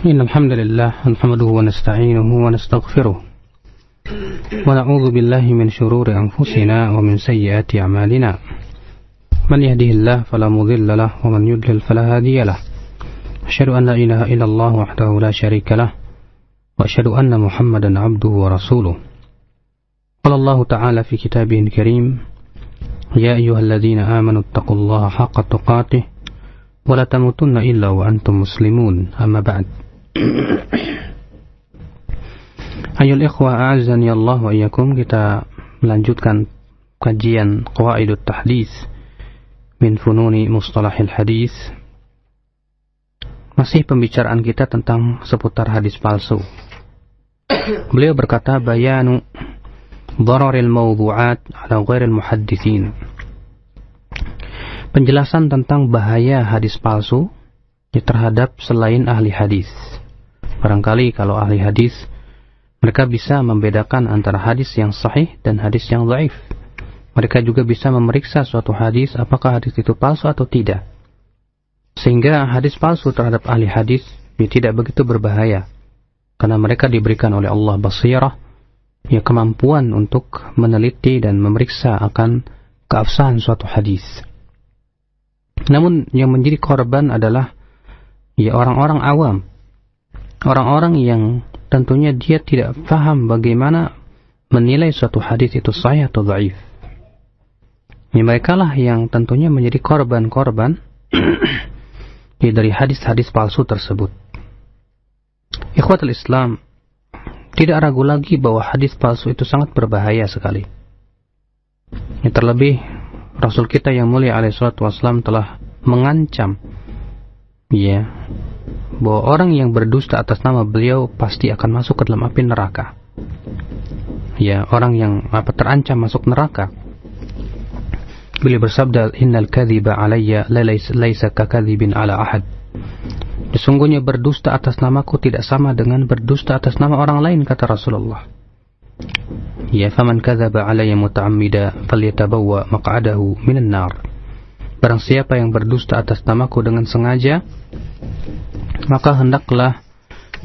إن الحمد لله نحمده ونستعينه ونستغفره ونعوذ بالله من شرور أنفسنا ومن سيئات أعمالنا من يهده الله فلا مضل له ومن يضلل فلا هادي له أشهد أن لا إله إلا الله وحده لا شريك له وأشهد أن محمدا عبده ورسوله قال الله تعالى في كتابه الكريم يا أيها الذين آمنوا اتقوا الله حق تقاته ولا تموتن إلا وأنتم مسلمون أما بعد Ayyul ikhwah a'azzani Allah wa iyyakum, kita melanjutkan kajian Qawaidut Tahdits min Fununi Mustalahil Hadis. Masih pembicaraan kita tentang seputar hadis palsu. Beliau berkata bayanu dhararil mawdu'at ala ghairil muhadditsin. Penjelasan tentang bahaya hadis palsu terhadap selain ahli hadis. Barangkali kalau ahli hadis mereka bisa membedakan antara hadis yang sahih dan hadis yang dhaif. Mereka juga bisa memeriksa suatu hadis apakah hadis itu palsu atau tidak. Sehingga hadis palsu terhadap ahli hadis tidak begitu berbahaya. Karena mereka diberikan oleh Allah basirah, kemampuan untuk meneliti dan memeriksa akan keabsahan suatu hadis. Namun yang menjadi korban adalah orang-orang awam. Orang-orang yang tentunya dia tidak paham bagaimana menilai suatu hadis itu sahih atau dhaif. Mereka lah yang tentunya menjadi korban-korban dari hadis-hadis palsu tersebut. Ikhwatul Islam, tidak ragu lagi bahwa hadis palsu itu sangat berbahaya sekali. Terlebih Rasul kita yang mulia alaihi salatu wassalam telah mengancam bahwa orang yang berdusta atas nama beliau pasti akan masuk ke dalam api neraka. Orang yang terancam masuk neraka. Beliau bersabda, innal kadhiba alayya laisa kakadzibin ala ahad. Sesungguhnya berdusta atas namaku tidak sama dengan berdusta atas nama orang lain, kata Rasulullah. Faman kadzaba alayya muta'ammida falyatabawwa maq'adahu minan nar. Barang siapa yang berdusta atas namaku dengan sengaja, maka hendaklah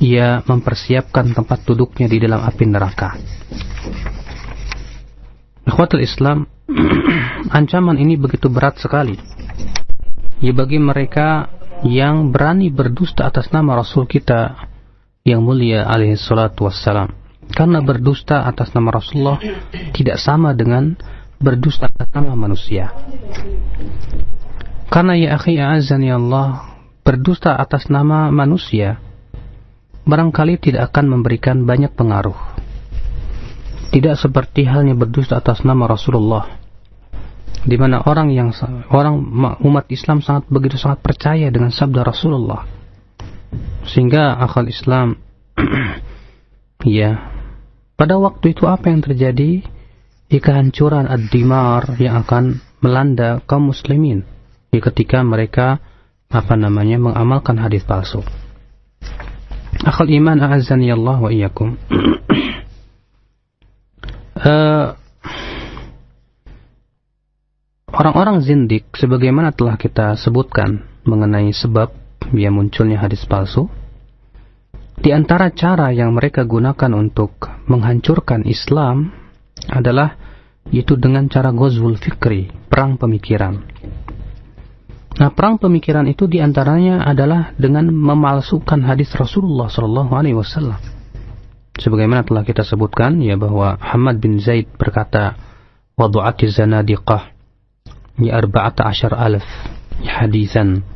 ia mempersiapkan tempat duduknya di dalam api neraka. Ikhwatul Islam, ancaman ini begitu berat sekali. Bagi mereka yang berani berdusta atas nama Rasul kita yang mulia alaihi salatu wassalam. Karena berdusta atas nama Rasulullah tidak sama dengan berdusta atas nama manusia. Karena ya akhi a'azzani Allah, berdusta atas nama manusia barangkali tidak akan memberikan banyak pengaruh. Tidak seperti halnya berdusta atas nama Rasulullah, di mana orang umat Islam begitu sangat percaya dengan sabda Rasulullah. Sehingga akal Islam pada waktu itu apa yang terjadi? Kehancuran ad-dimar yang akan melanda kaum muslimin ketika mereka mengamalkan hadis palsu. Akhul iman a'azzani Allah wa iyyakum. Orang-orang zindik sebagaimana telah kita sebutkan mengenai sebab munculnya hadis palsu. Di antara cara yang mereka gunakan untuk menghancurkan Islam adalah yaitu dengan cara ghazwul fikri, perang pemikiran. Nah, perang pemikiran itu diantaranya adalah dengan memalsukan hadis Rasulullah SAW. Sebagaimana telah kita sebutkan bahwa Hamad bin Zaid berkata, wadu'ati zanadiqah 14,000 hadisan.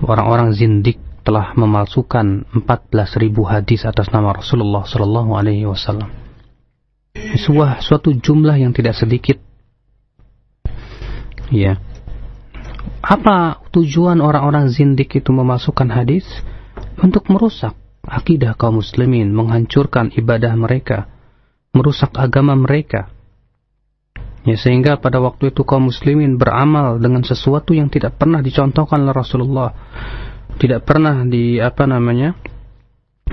Orang-orang zindik telah memalsukan 14.000 hadis atas nama Rasulullah SAW. Suatu jumlah yang tidak sedikit. Apa tujuan orang-orang zindik itu memasukkan hadis? Untuk merusak akidah kaum muslimin, menghancurkan ibadah mereka, merusak agama mereka. Sehingga pada waktu itu kaum muslimin beramal dengan sesuatu yang tidak pernah dicontohkan oleh Rasulullah, tidak pernah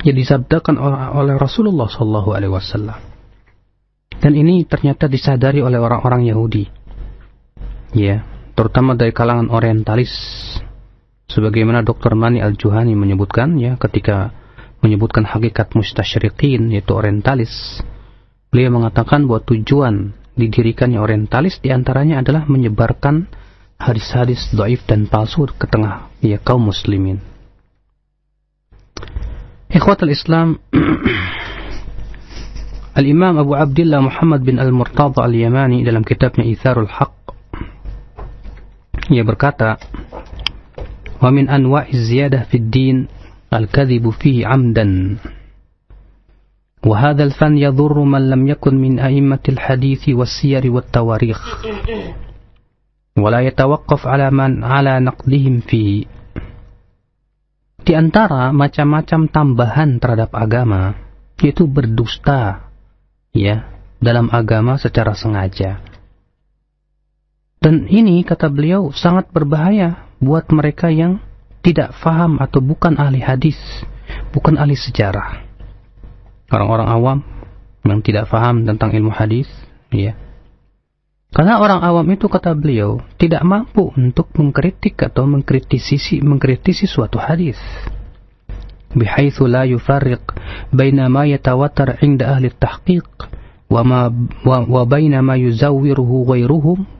disabdakan oleh Rasulullah SAW. Dan ini ternyata disadari oleh orang-orang Yahudi. Terutama dari kalangan orientalis Sebagaimana Dr. Mani Al-Juhani menyebutkan, ya, ketika menyebutkan hakikat mustasyriqin, yaitu orientalis, beliau mengatakan bahwa tujuan didirikannya orientalis diantaranya adalah menyebarkan hadis-hadis dhaif dan palsu ke tengah, ya, kaum muslimin. Ikhwatul Islam, Al-Imam Abu Abdillah Muhammad bin Al-Murtada Al-Yamani dalam kitabnya Itharul Haq, ia berkata, wa min anwa'iz ziyadah fid din al-kadhibu fihi 'amdan. Wa hadha al-fan yadhurru man lam yakun min a'immatil hadithi was-siyar wat-tawarikh. Wa la yatawaqqaf 'ala naqdihim fihi. Di antara macam-macam tambahan terhadap agama, yaitu berdusta, ya, dalam agama secara sengaja. Dan ini, kata beliau, sangat berbahaya buat mereka yang tidak faham atau bukan ahli hadis, bukan ahli sejarah. Orang-orang awam yang tidak faham tentang ilmu hadis, ya. Karena orang awam itu, kata beliau, tidak mampu untuk mengkritik atau mengkritisi suatu hadis. Bihaitsu la yufarriq baina ma yatawatar 'inda ahli at-tahqiq wa baina ma yuzawwiruhu ghairuhum.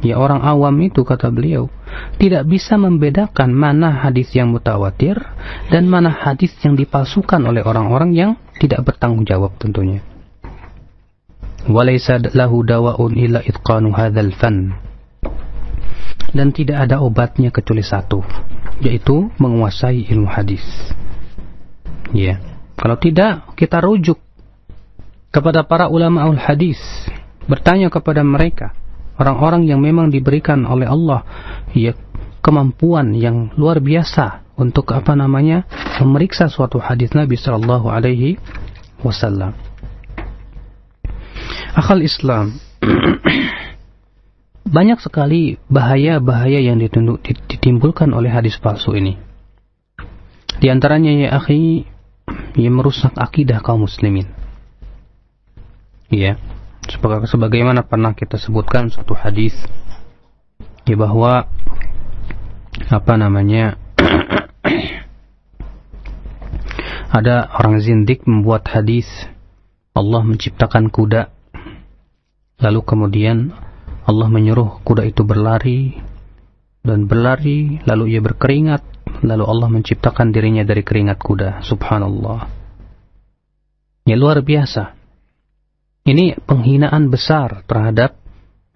Ya, orang awam itu, kata beliau, tidak bisa membedakan mana hadis yang mutawatir dan mana hadis yang dipalsukan oleh orang-orang yang tidak bertanggung jawab tentunya. Walaysa lahu dawa'un illa itqanu hadzal fan. Dan tidak ada obatnya kecuali satu, yaitu menguasai ilmu hadis. Ya, kalau tidak, kita rujuk kepada para ulama'ul hadis, bertanya kepada mereka, orang-orang yang memang diberikan oleh Allah, ya, kemampuan yang luar biasa untuk memeriksa suatu hadis Nabi sallallahu alaihi wasallam. Akhal Islam, banyak sekali bahaya-bahaya yang ditimbulkan oleh hadis palsu ini. Di antaranya, ya akhi, yang merusak akidah kaum muslimin. Ya, sebagaimana pernah kita sebutkan suatu hadis, ya, bahwa ada orang zindik membuat hadis Allah menciptakan kuda, lalu kemudian Allah menyuruh kuda itu berlari dan berlari, lalu ia berkeringat, lalu Allah menciptakan dirinya dari keringat kuda. Subhanallah, ya, luar biasa. Ini penghinaan besar terhadap,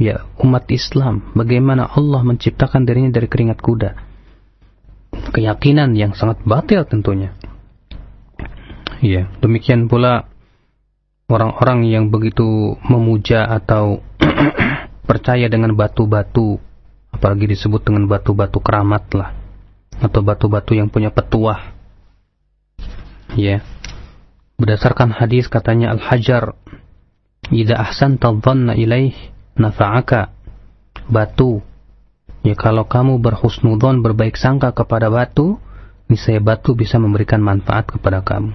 ya, umat Islam. Bagaimana Allah menciptakan dirinya dari keringat kuda. Keyakinan yang sangat batil tentunya. Ya, demikian pula orang-orang yang begitu memuja atau percaya dengan batu-batu, apalagi disebut dengan batu-batu keramat lah, atau batu-batu yang punya petuah. Ya, berdasarkan hadis katanya al-hajar idza ahsanta dhanna ilaih nafa'aka. Batu, ya, kalau kamu berhusnudzon, berbaik sangka kepada batu, niscaya batu bisa memberikan manfaat kepada kamu.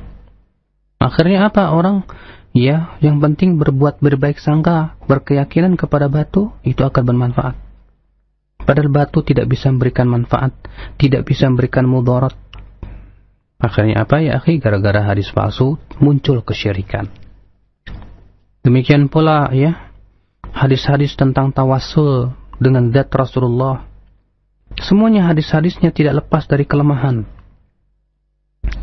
Akhirnya apa? Orang, ya, yang penting berbaik sangka, berkeyakinan kepada batu, itu akan bermanfaat. Padahal batu tidak bisa memberikan manfaat, tidak bisa memberikan mudarat. Akhirnya apa, ya akhi? Gara-gara hadis palsu muncul kesyirikan. Demikian pula, ya, hadis-hadis tentang tawassul dengan zat Rasulullah. Semuanya hadis-hadisnya tidak lepas dari kelemahan,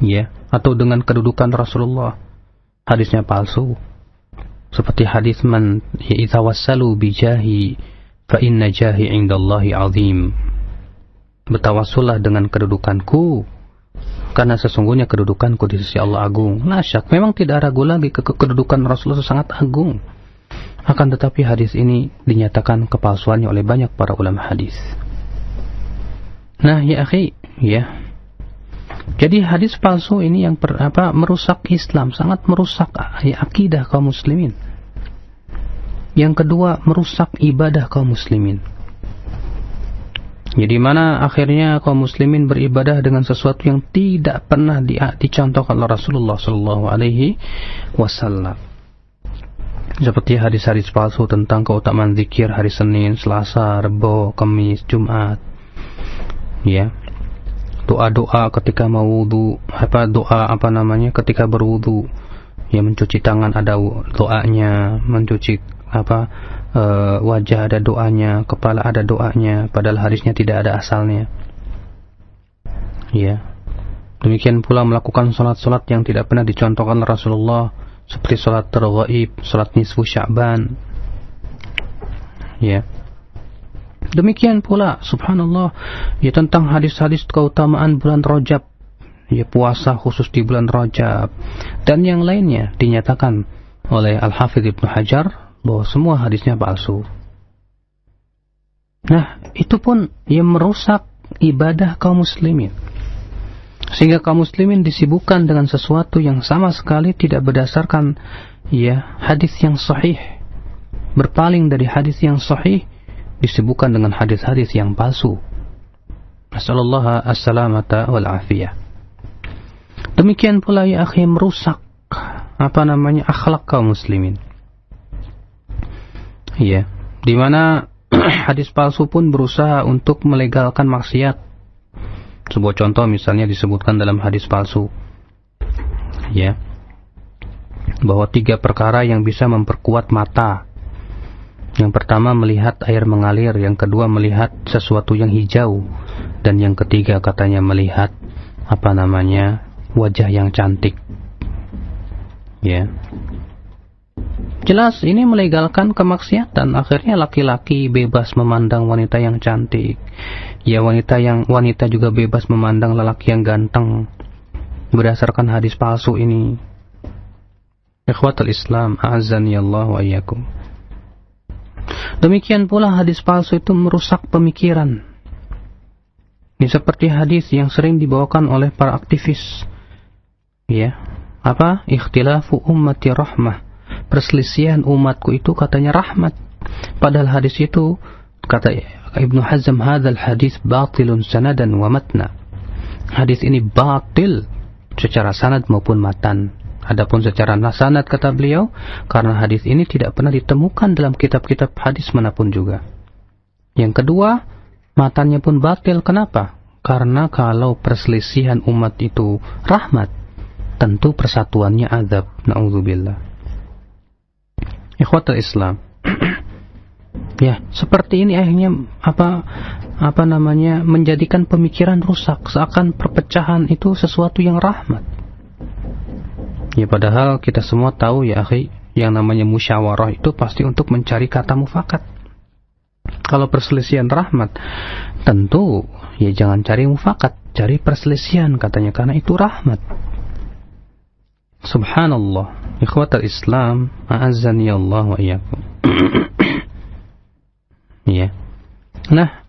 ya, atau dengan kedudukan Rasulullah. Hadisnya palsu. Seperti hadis man yatawassalu bijahi fa inna jahi 'indallahi 'azim. Bertawassullah dengan kedudukanku, karena sesungguhnya kedudukanku di sisi Allah agung. La syak, memang tidak ragu lagi kedudukan Rasulullah sangat agung. Akan tetapi hadis ini dinyatakan kepalsuannya oleh banyak para ulama hadis. Nah, ya akhi, ya. Jadi hadis palsu ini yang merusak Islam, sangat merusak, ya, akidah kaum muslimin. Yang kedua, merusak ibadah kaum muslimin. Jadi mana akhirnya kaum muslimin beribadah dengan sesuatu yang tidak pernah dicontohkan oleh Rasulullah sallallahu alaihi wasallam. Seperti hadis-hadis palsu tentang keutamaan zikir hari Senin, Selasa, Rabu, Kamis, Jumat. Ya. doa-doa ketika mau wudu, ketika berwudu, ya mencuci tangan ada doanya, mencuci wajah ada doanya, kepala ada doanya, padahal hadisnya tidak ada asalnya. Ya. Demikian pula melakukan salat-salat yang tidak pernah dicontohkan Rasulullah, seperti salat targhaib, salat nisfu Sya'ban. Ya. Demikian pula, subhanallah, ya tentang hadis-hadis keutamaan bulan Rajab, ya puasa khusus di bulan Rajab, dan yang lainnya dinyatakan oleh Al-Hafidz Ibnu Hajar bahwa semua hadisnya palsu. Nah, itu pun yang merusak ibadah kaum muslimin. Sehingga kaum muslimin disibukkan dengan sesuatu yang sama sekali tidak berdasarkan ya hadis yang sahih. Berpaling dari hadis yang sahih, disibukkan dengan hadis-hadis yang palsu. Nasallallahu as-salamata wal afiyah. Demikian pula ya akhi, merusak akhlak kaum muslimin. Ya, di mana hadis palsu pun berusaha untuk melegalkan maksiat. Sebuah contoh misalnya disebutkan dalam hadis palsu, ya, bahwa 3 perkara yang bisa memperkuat mata. Yang pertama melihat air mengalir, yang kedua melihat sesuatu yang hijau, dan yang ketiga katanya melihat wajah yang cantik. Ya. Jelas ini melegalkan kemaksiatan. Akhirnya laki-laki bebas memandang wanita yang cantik. Ya, wanita juga bebas memandang lelaki yang ganteng berdasarkan hadis palsu ini. Ikhwatul Islam, a'azzani Allah wa iyyakum. Demikian pula hadis palsu itu merusak pemikiran. Ini seperti hadis yang sering dibawakan oleh para aktivis. Ya, ikhtilafu ummati rahmah. Perselisihan umatku itu katanya rahmat. Padahal hadis itu kata Ibnu Hazm, hadzal hadis batilun sanadan wa matna. Hadis ini batil secara sanad maupun matan. Adapun secara sanad kata beliau, karena hadis ini tidak pernah ditemukan dalam kitab-kitab hadis manapun juga. Yang kedua, matannya pun batil. Kenapa? Karena kalau perselisihan umat itu rahmat, tentu persatuannya azab. Na'udzubillah. Ikhwatul Islam. Ya, seperti ini akhirnya menjadikan pemikiran rusak, seakan perpecahan itu sesuatu yang rahmat. Ya, padahal kita semua tahu ya akhi, yang namanya musyawarah itu pasti untuk mencari kata mufakat. Kalau perselisihan rahmat, tentu ya jangan cari mufakat, cari perselisihan katanya, karena itu rahmat. Subhanallah. Ikhwatul Islam, a'azzani Allah wa iyyakum. Ya. Nah,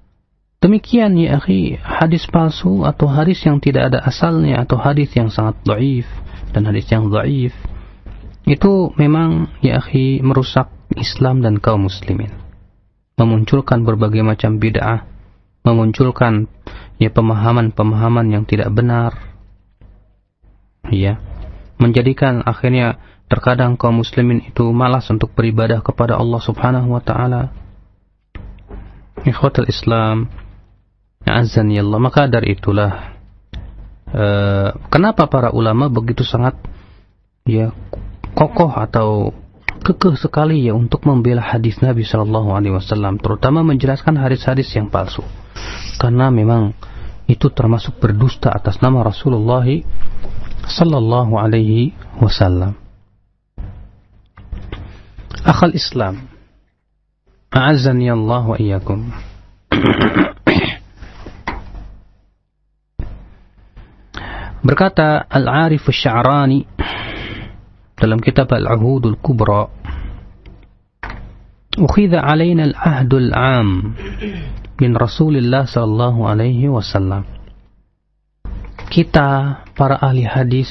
demikian ya akhi, hadis palsu atau hadis yang tidak ada asalnya, atau hadis yang sangat dhaif dan hadis yang dhaif, itu memang ya akhi merusak Islam dan kaum muslimin. Memunculkan berbagai macam bid'ah, memunculkan ya pemahaman-pemahaman yang tidak benar. Ya. Menjadikan akhirnya terkadang kaum muslimin itu malas untuk beribadah kepada Allah Subhanahu wa taala. Ikhwatul Islam, a'azzani Allah. Maka dari itulah kenapa para ulama begitu sangat ya kokoh atau kekeh sekali ya untuk membela hadis Nabi sallallahu alaihi wasallam, terutama menjelaskan hadis-hadis yang palsu. Karena memang itu termasuk berdusta atas nama Rasulullah sallallahu alaihi wasallam. Akhal Islam, a'azzani Allah wa iyyakum. Berkata Al-Arif Asy-Sya'rani dalam kitab Al-Uhudul Kubra, "Ukhidha 'alaina al-'ahdul 'am min Rasulillah sallallahu alaihi wasallam." Kita para ahli hadis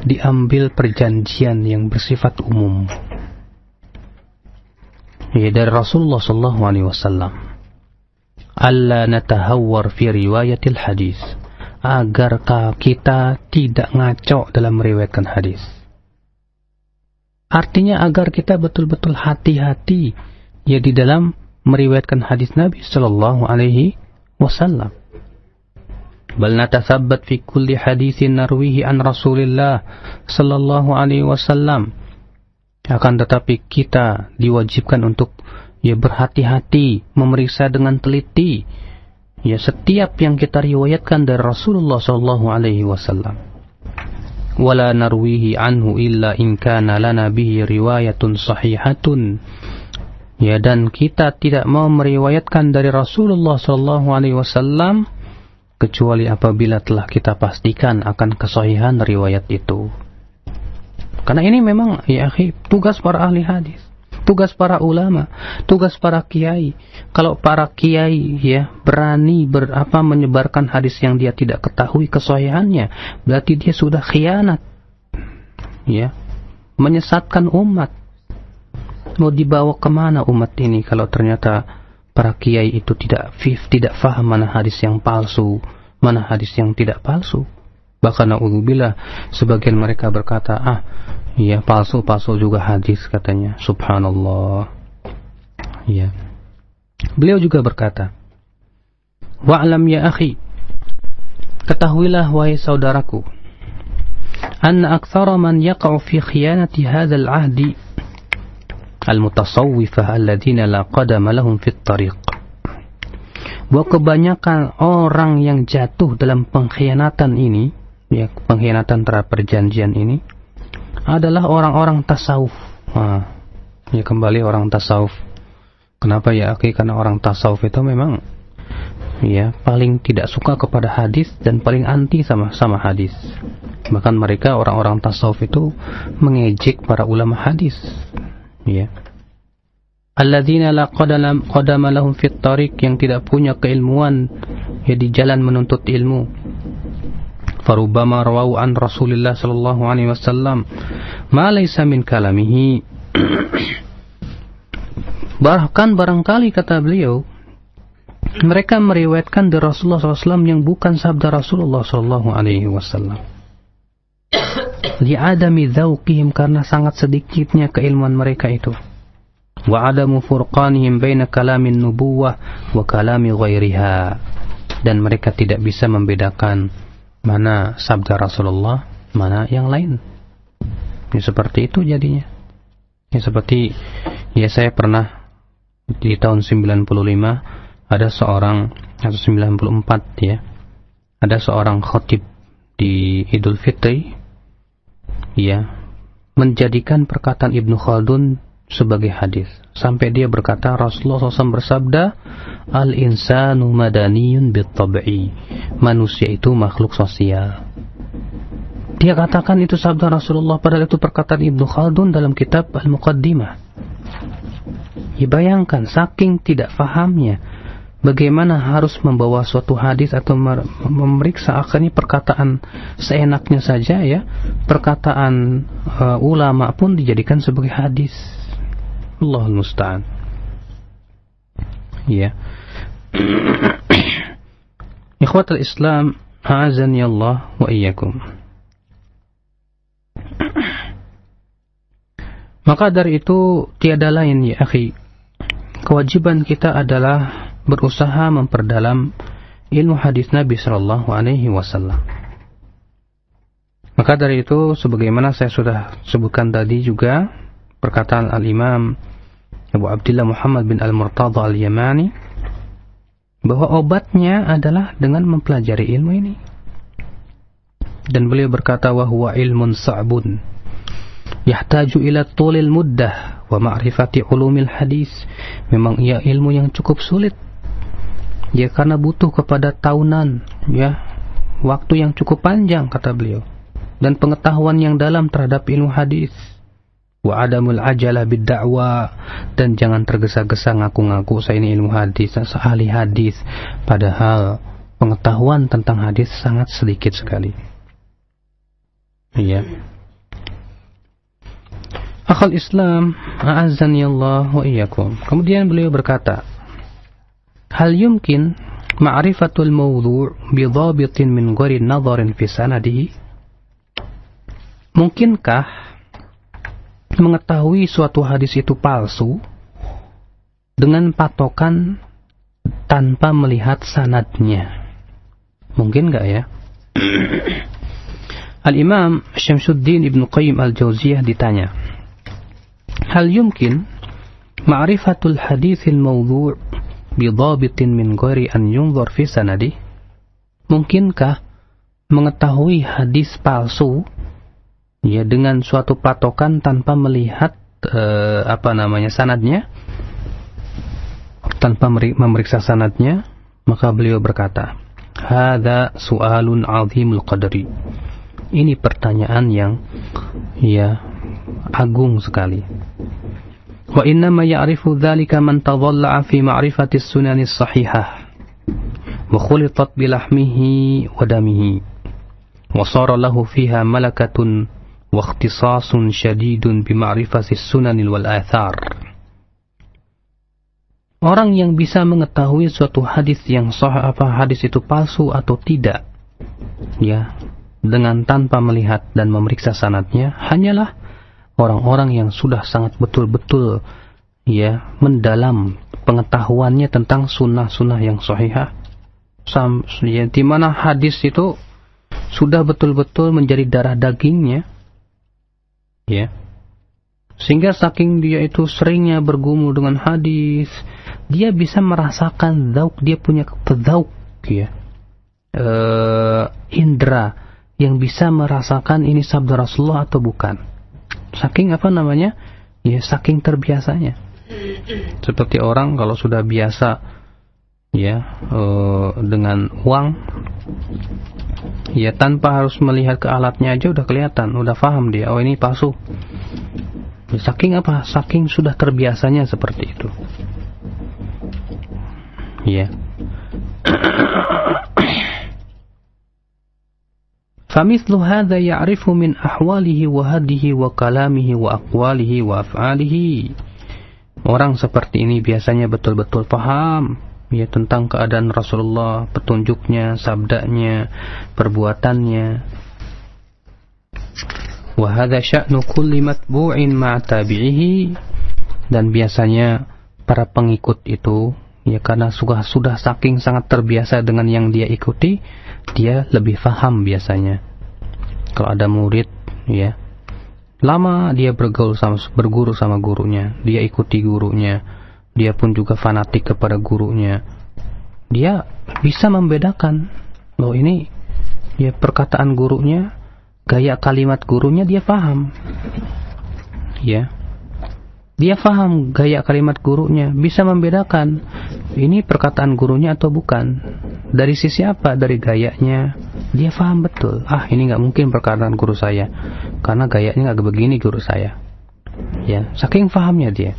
diambil perjanjian yang bersifat umum ya dari Rasulullah sallallahu alaihi wasallam, alla natahawwar fi riwayatil hadis, agar kita tidak ngaco dalam meriwayatkan hadis. Artinya agar kita betul-betul hati-hati ya di dalam meriwayatkan hadis Nabi sallallahu alaihi wasallam. bal natathabbat fi kulli haditsin narwihi an Rasulillah sallallahu alaihi wasallam. Akan tetapi kita diwajibkan untuk berhati-hati, memeriksa dengan teliti setiap yang kita riwayatkan dari Rasulullah sallallahu alaihi wasallam. Wala narwihi anhu illa in kana lana bihi riwayatun sahihatun. Dan kita tidak mau meriwayatkan dari Rasulullah sallallahu alaihi wasallam kecuali apabila telah kita pastikan akan kesahihan riwayat itu. Karena ini memang tugas para ahli hadis, tugas para ulama, tugas para kiai. Kalau para kiai berani menyebarkan hadis yang dia tidak ketahui kesahihannya, berarti dia sudah khianat, menyesatkan umat. Mau dibawa kemana umat ini kalau ternyata para kiai itu tidak faham mana hadis yang palsu, mana hadis yang tidak palsu. Bahkan na'udzubillah, sebagian mereka berkata, palsu juga hadis katanya. Subhanallah. Beliau juga berkata, wa'lam ya akhi, ketahuilah wahai saudaraku, anna aktsara man yaqa'u fi khiyanati hadzal 'ahdi al-mutasawwifah alladzina la qadama lahum fit tariq. Bahwa kebanyakan orang yang jatuh dalam pengkhianatan ini, pengkhianatan terhadap perjanjian ini, adalah orang-orang tasawuf. Kembali orang tasawuf. Kenapa karena orang tasawuf itu memang paling tidak suka kepada hadis dan paling anti sama hadis. Bahkan mereka orang-orang tasawuf itu mengejek para ulama hadis. Alladzina la qadama lahum fit tariq, yang tidak punya keilmuan di jalan menuntut ilmu. Farubbama rawau an Rasulillah sallallahu alaihi wasallam ma laysa min kalamihi. Bahkan barangkali kata beliau, mereka meriwayatkan dari Rasulullah SAW yang bukan sabda Rasulullah sallallahu alaihi wasallam. Li'adami dzauqihim, karena sangat sedikitnya keilmuan mereka itu. Wa adamu furqanihim baina kalamin nubuwah wa kalami ghairiha, dan mereka tidak bisa membedakan mana sabda Rasulullah, mana yang lain. Seperti itu jadinya. Seperti saya pernah di tahun 95 ada seorang, atau 94 ada seorang khatib di Idul Fitri menjadikan perkataan Ibnu Khaldun sebagai hadis, sampai dia berkata Rasulullah SAW bersabda, al-insanu madaniyun bit-tab'i, manusia itu makhluk sosial. Dia katakan itu sabda Rasulullah, padahal itu perkataan Ibnu Khaldun dalam kitab Al-Muqaddimah. Bayangkan saking tidak fahamnya bagaimana harus membawa suatu hadis atau memeriksa akhirnya perkataan seenaknya saja perkataan ulama pun dijadikan sebagai hadis. Allahul musta'an. Ikhwatul Islam, a'azani Allah wa iyyakum. Maka dari itu tiada lain kewajiban kita adalah berusaha memperdalam ilmu hadis Nabi sallallahu alaihi wasallam. Maka dari itu, sebagaimana saya sudah sebutkan tadi juga perkataan Al-Imam Abu Abdullah Muhammad bin Al-Murtadha Al-Yamani, bahwa obatnya adalah dengan mempelajari ilmu ini. Dan beliau berkata, wa huwa ilmun sa'bun yahtaju ila tulil muddah wa ma'rifati ulumil hadis. Memang ia ilmu yang cukup sulit, karena butuh kepada tahunan, waktu yang cukup panjang kata beliau, dan pengetahuan yang dalam terhadap ilmu hadis. Wa adamul ajalah bid-da'wa, dan jangan tergesa-gesa ngaku-ngaku saya ini ilmu hadis, saya ahli hadis, padahal pengetahuan tentang hadis sangat sedikit sekali. Akhul Islam, a'azzani Allah wa iyyakum. Kemudian beliau berkata, hal yumkin ma'rifatul mawdu' bi dhabitin min ghairi nadharin fi sanadihi? Mungkinkah mengetahui suatu hadis itu palsu dengan patokan tanpa melihat sanadnya? Mungkin nggak ya? Al-Imam Syamsuddin Ibn Qayyim Al-Jauziyah ditanya, hal yumkin ma'rifatul haditsil mawdu' bidhabitin min ghairi an yunzar fi sanadi? Mungkinkah mengetahui hadis palsu ya dengan suatu patokan tanpa melihat sanadnya, tanpa memeriksa sanadnya? Maka beliau berkata, hadza su'alun 'azimul qadri. Ini pertanyaan yang agung sekali. Wa innama ya'rifu dzalika man tadhalla'a fi ma'rifati as-sunanis sahihah wa khulitat bi lahmihi wa damihi wa sara lahu fiha malakatun wa ikhtisasun syadidun bi ma'rifati as-sunanil wal athar. Orang yang bisa mengetahui suatu hadis yang sahih, hadis itu palsu atau tidak, dengan tanpa melihat dan memeriksa sanadnya, hanyalah orang-orang yang sudah sangat betul-betul mendalam pengetahuannya tentang sunnah-sunnah yang sahihah, di mana hadis itu sudah betul-betul menjadi darah dagingnya, sehingga saking dia itu seringnya bergumul dengan hadis, dia bisa merasakan zauk, dia punya zauk, indra yang bisa merasakan ini sabda Rasulullah atau bukan. Saking saking terbiasanya. Seperti orang kalau sudah biasa dengan uang, tanpa harus melihat ke alatnya aja udah kelihatan, udah paham dia, oh ini palsu. Saking saking sudah terbiasanya seperti itu. فَمِثْلُ هَذَا يَعْرِفُ مِنْ أَحْوَالِهِ وَهَدِهِ وَكَلَامِهِ وَأَقْوَالِهِ وَأَفْعَالِهِ. Orang seperti ini biasanya betul-betul paham tentang keadaan Rasulullah, petunjuknya, sabdanya, perbuatannya. وَهَذَا شَأْنُ كُلِّ مَتْبُوعٍ مَعَ تَابِعِهِ. Dan biasanya para pengikut itu, karena sudah saking sangat terbiasa dengan yang dia ikuti, dia lebih paham biasanya. Kalau ada murid, lama dia berguru sama gurunya, dia ikuti gurunya, dia pun juga fanatik kepada gurunya, dia bisa membedakan, loh ini perkataan gurunya, gaya kalimat gurunya dia paham, dia paham gaya kalimat gurunya, bisa membedakan ini perkataan gurunya atau bukan. Dari sisi apa? Dari gayanya, dia paham betul. Ini nggak mungkin perkataan guru saya, karena gayanya nggak begini guru saya. Saking pahamnya dia.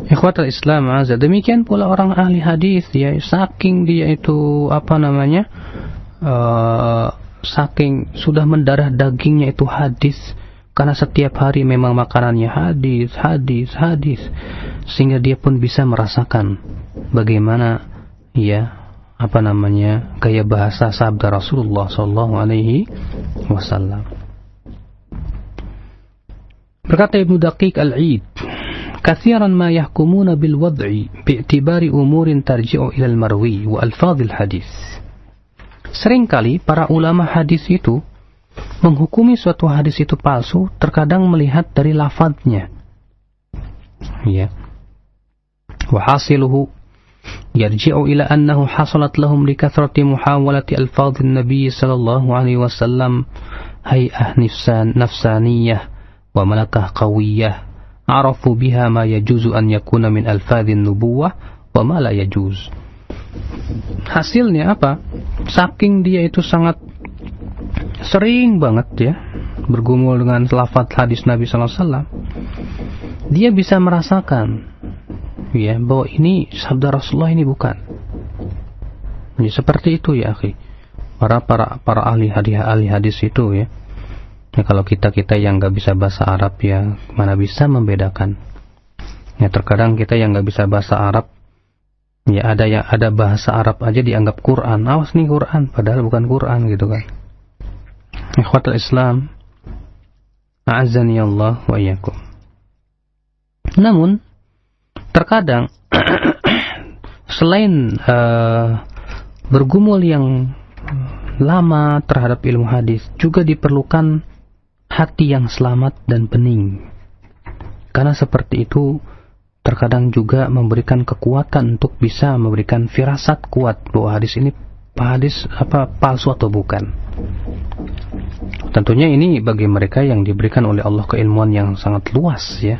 Ikhwatul Islam, demikian pula orang ahli hadis, saking dia itu saking sudah mendarah dagingnya itu hadis. Karena setiap hari memang makanannya hadis, sehingga dia pun bisa merasakan bagaimana gaya bahasa sabda Rasulullah sallallahu alaihi wasallam. Berkata Ibnu Daqiq Al-Eid, "Katsiran ma yahkumuna bil wad'i bi'tibari umurin tarji'u ila al-marwi wa alfadhil hadis." Seringkali para ulama hadis itu menghukumi suatu hadis itu palsu terkadang melihat dari lafadznya. Wa hasiluhu yarji'u ila annahu hasalat lahum li kathrati muhawalati alfadhin nabiy sallallahu alaihi wasallam hay'ah nafsaniyah wa malakah qawiyah arafu biha ma yajuzu an yakuna min alfadhin nubuwah wa ma la yajuz. Hasilnya apa? Saking dia itu sangat sering banget bergumul dengan lafaz hadis Nabi sallallahu alaihi wasallam, dia bisa merasakan bahwa ini sabda Rasulullah, ini bukan. Seperti itu akhi. Para ahli hadis itu kalau kita yang nggak bisa bahasa Arab mana bisa membedakan. Terkadang kita yang nggak bisa bahasa Arab ada bahasa Arab aja dianggap Quran. Awas nih Quran, padahal bukan Quran gitu kan. Ikhwatul Islam, a'azzani Allah wa iyyakum. Namun terkadang selain bergumul yang lama terhadap ilmu hadis juga diperlukan hati yang selamat dan bening. Karena seperti itu terkadang juga memberikan kekuatan untuk bisa memberikan firasat kuat bahwa hadis ini palsu atau bukan. Tentunya ini bagi mereka yang diberikan oleh Allah keilmuan yang sangat luas ya.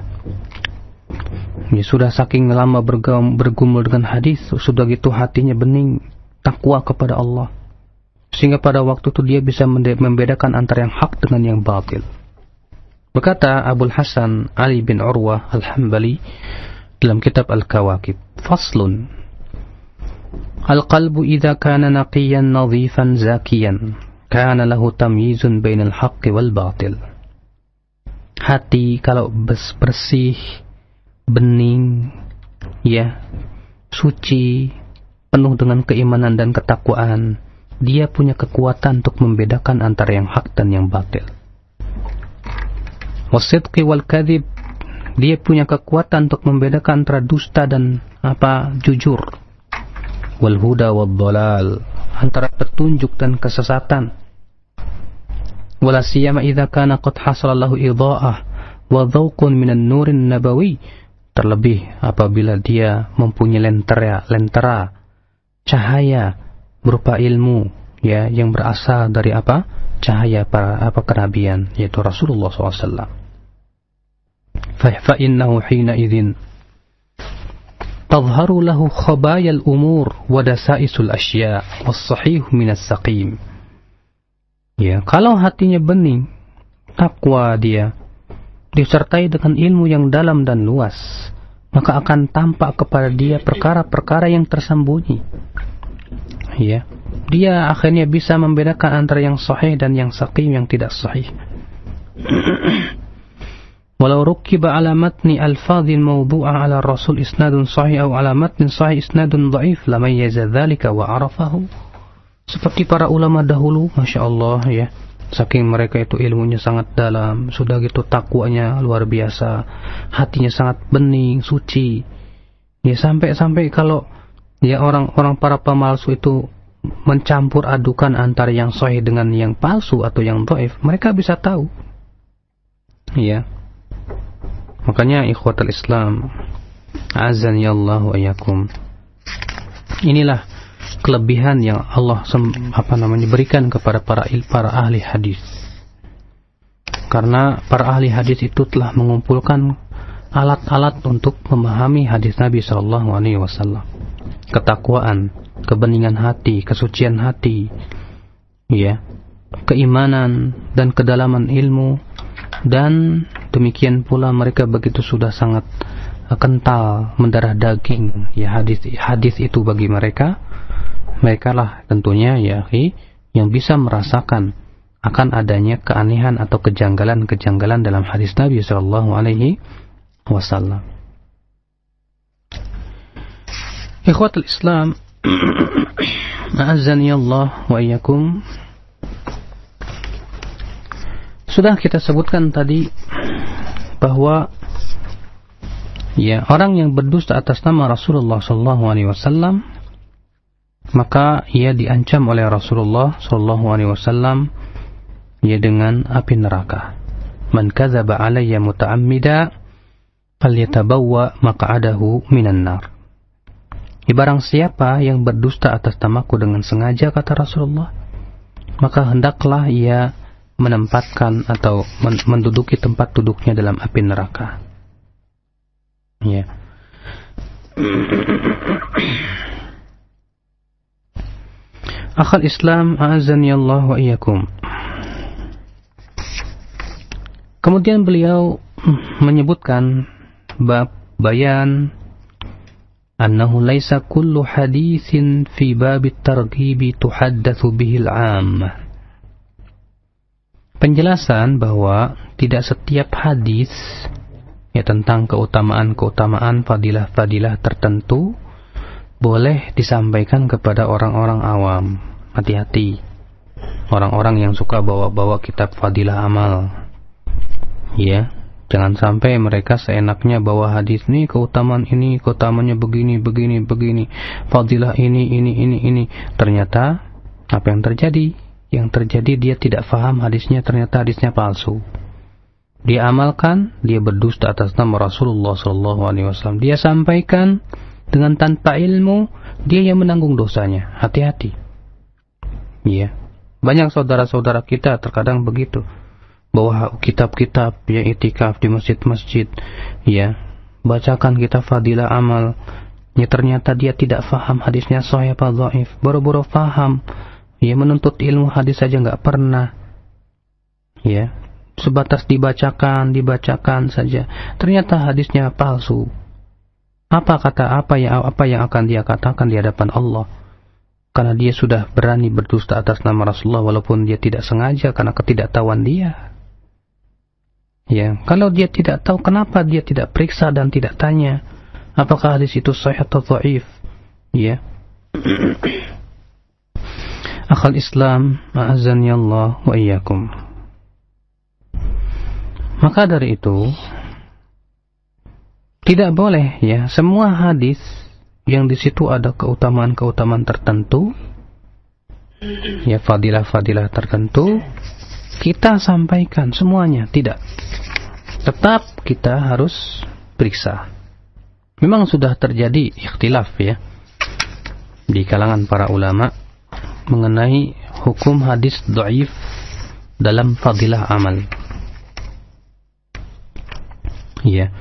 Ya sudah saking lama bergumul dengan hadis, sudah gitu hatinya bening, takwa kepada Allah, sehingga pada waktu itu dia bisa membedakan antara yang hak dengan yang batil. Berkata Abul Hasan Ali bin Urwah Al-Hambali dalam kitab Al-Kawakib, Faslun, Al-qalbu idha kana naqiyan nadhifan zakiyan kana lahu tamyizun bainal haqqi wal batil. Hati kalau bersih, bening, ya, suci, penuh dengan keimanan dan ketakwaan, dia punya kekuatan untuk membedakan antara yang hak dan yang batil. Wasidqi wal kadhib, dia punya kekuatan untuk membedakan antara dusta dan jujur. Wal huda wad dhalal, antara petunjuk dan kesesatan. Wala siyama idza kana qad hasala lahu idha'ah wa dhawqun minan nurin nabawi, terlebih apabila dia mempunyai lentera cahaya berupa ilmu ya yang berasal dari cahaya para kenabian, yaitu Rasulullah SAW. فإنه حينئذ تظهر له خبايا الأمور ودسائس الأشياء والصحيح من السقيم. Ya, kalau hatinya bening, takwa dia, disertai dengan ilmu yang dalam dan luas, maka akan tampak kepada dia perkara-perkara yang tersembunyi. Ya, dia akhirnya bisa membedakan antara yang sahih dan yang saqim, yang tidak sahih. Walau rukiba ala matni alfadhin mawdu'a ala rasul isnadun sahih atau ala matnin sahih isnadun dhaif lamayyaza dzalika wa arafahu. Seperti para ulama dahulu, Masya Allah ya, saking mereka itu ilmunya sangat dalam, sudah gitu takwanya luar biasa, hatinya sangat bening, suci ya, sampai kalau ya orang-orang para pemalsu itu mencampur adukan antara yang sahih dengan yang palsu atau yang dhaif, mereka bisa tahu ya. Makanya ikhwatul Islam, azan ya Allah wa iyyakum, inilah kelebihan yang Allah berikan kepada para ahli hadis. Karena para ahli hadis itu telah mengumpulkan alat-alat untuk memahami hadis Nabi SAW. Ketakwaan, kebeningan hati, kesucian hati, ya, keimanan dan kedalaman ilmu. Dan demikian pula mereka begitu sudah sangat kental, mendarah daging ya hadis itu bagi mereka lah tentunya ya yang bisa merasakan akan adanya keanehan atau kejanggalan dalam hadis Nabi sallallahu alaihi wasallam. Ikhwatul Islam, a'azzani Allah wa iyyakum. Sudah kita sebutkan tadi bahwa ya orang yang berdusta atas nama Rasulullah SAW, maka ia diancam oleh Rasulullah SAW ya dengan api neraka. Man kadzaba alayya muta'ammida falyatabawwa maq'adahu minan nar. Barang siapa yang berdusta atas namaku dengan sengaja, kata Rasulullah, maka hendaklah ia menempatkan atau menduduki tempat duduknya dalam api neraka. Ya. Akhal Islam, a'azani Allah wa iyyakum. Kemudian beliau menyebutkan bab bayan annahu laisa kullu haditsin fi babit targhibi tuhaddatsu bihil 'ammah. Penjelasan bahwa tidak setiap hadis ya tentang keutamaan-keutamaan, fadilah-fadilah tertentu boleh disampaikan kepada orang-orang awam. Hati-hati orang-orang yang suka bawa-bawa kitab fadilah amal ya, Jangan sampai mereka seenaknya bawa hadis ini, keutamanya begini, fadilah ini. Ternyata apa yang terjadi? Yang terjadi dia tidak faham hadisnya, ternyata hadisnya palsu. Dia amalkan, dia berdusta atas nama Rasulullah SAW. Dia sampaikan dengan tanpa ilmu, dia yang menanggung dosanya. Hati-hati. Ya, banyak saudara-saudara kita terkadang begitu. Bawa kitab-kitab ya, itikaf di masjid-masjid, ya, bacakan kitab fadilah amal, ya, ternyata dia tidak faham hadisnya sahih apa dhaif. Boro-boro faham, ya, menuntut ilmu hadis saja nggak pernah, ya, sebatas dibacakan saja, ternyata hadisnya palsu. Apa yang akan dia katakan di hadapan Allah? Karena dia sudah berani berdusta atas nama Rasulullah walaupun dia tidak sengaja karena ketidaktahuan dia. Ya, kalau dia tidak tahu, kenapa dia tidak periksa dan tidak tanya apakah hadis itu sahih atau dhaif? Ya. Akhal Islam, a'azzani Allah wa iyyakum. Maka dari itu tidak boleh, ya, semua hadis yang di situ ada keutamaan-keutamaan tertentu, ya, fadilah-fadilah tertentu, kita sampaikan semuanya. Tidak. Tetap kita harus periksa. Memang sudah terjadi ikhtilaf, ya, di kalangan para ulama mengenai hukum hadis dhaif dalam fadilah amal. Ya.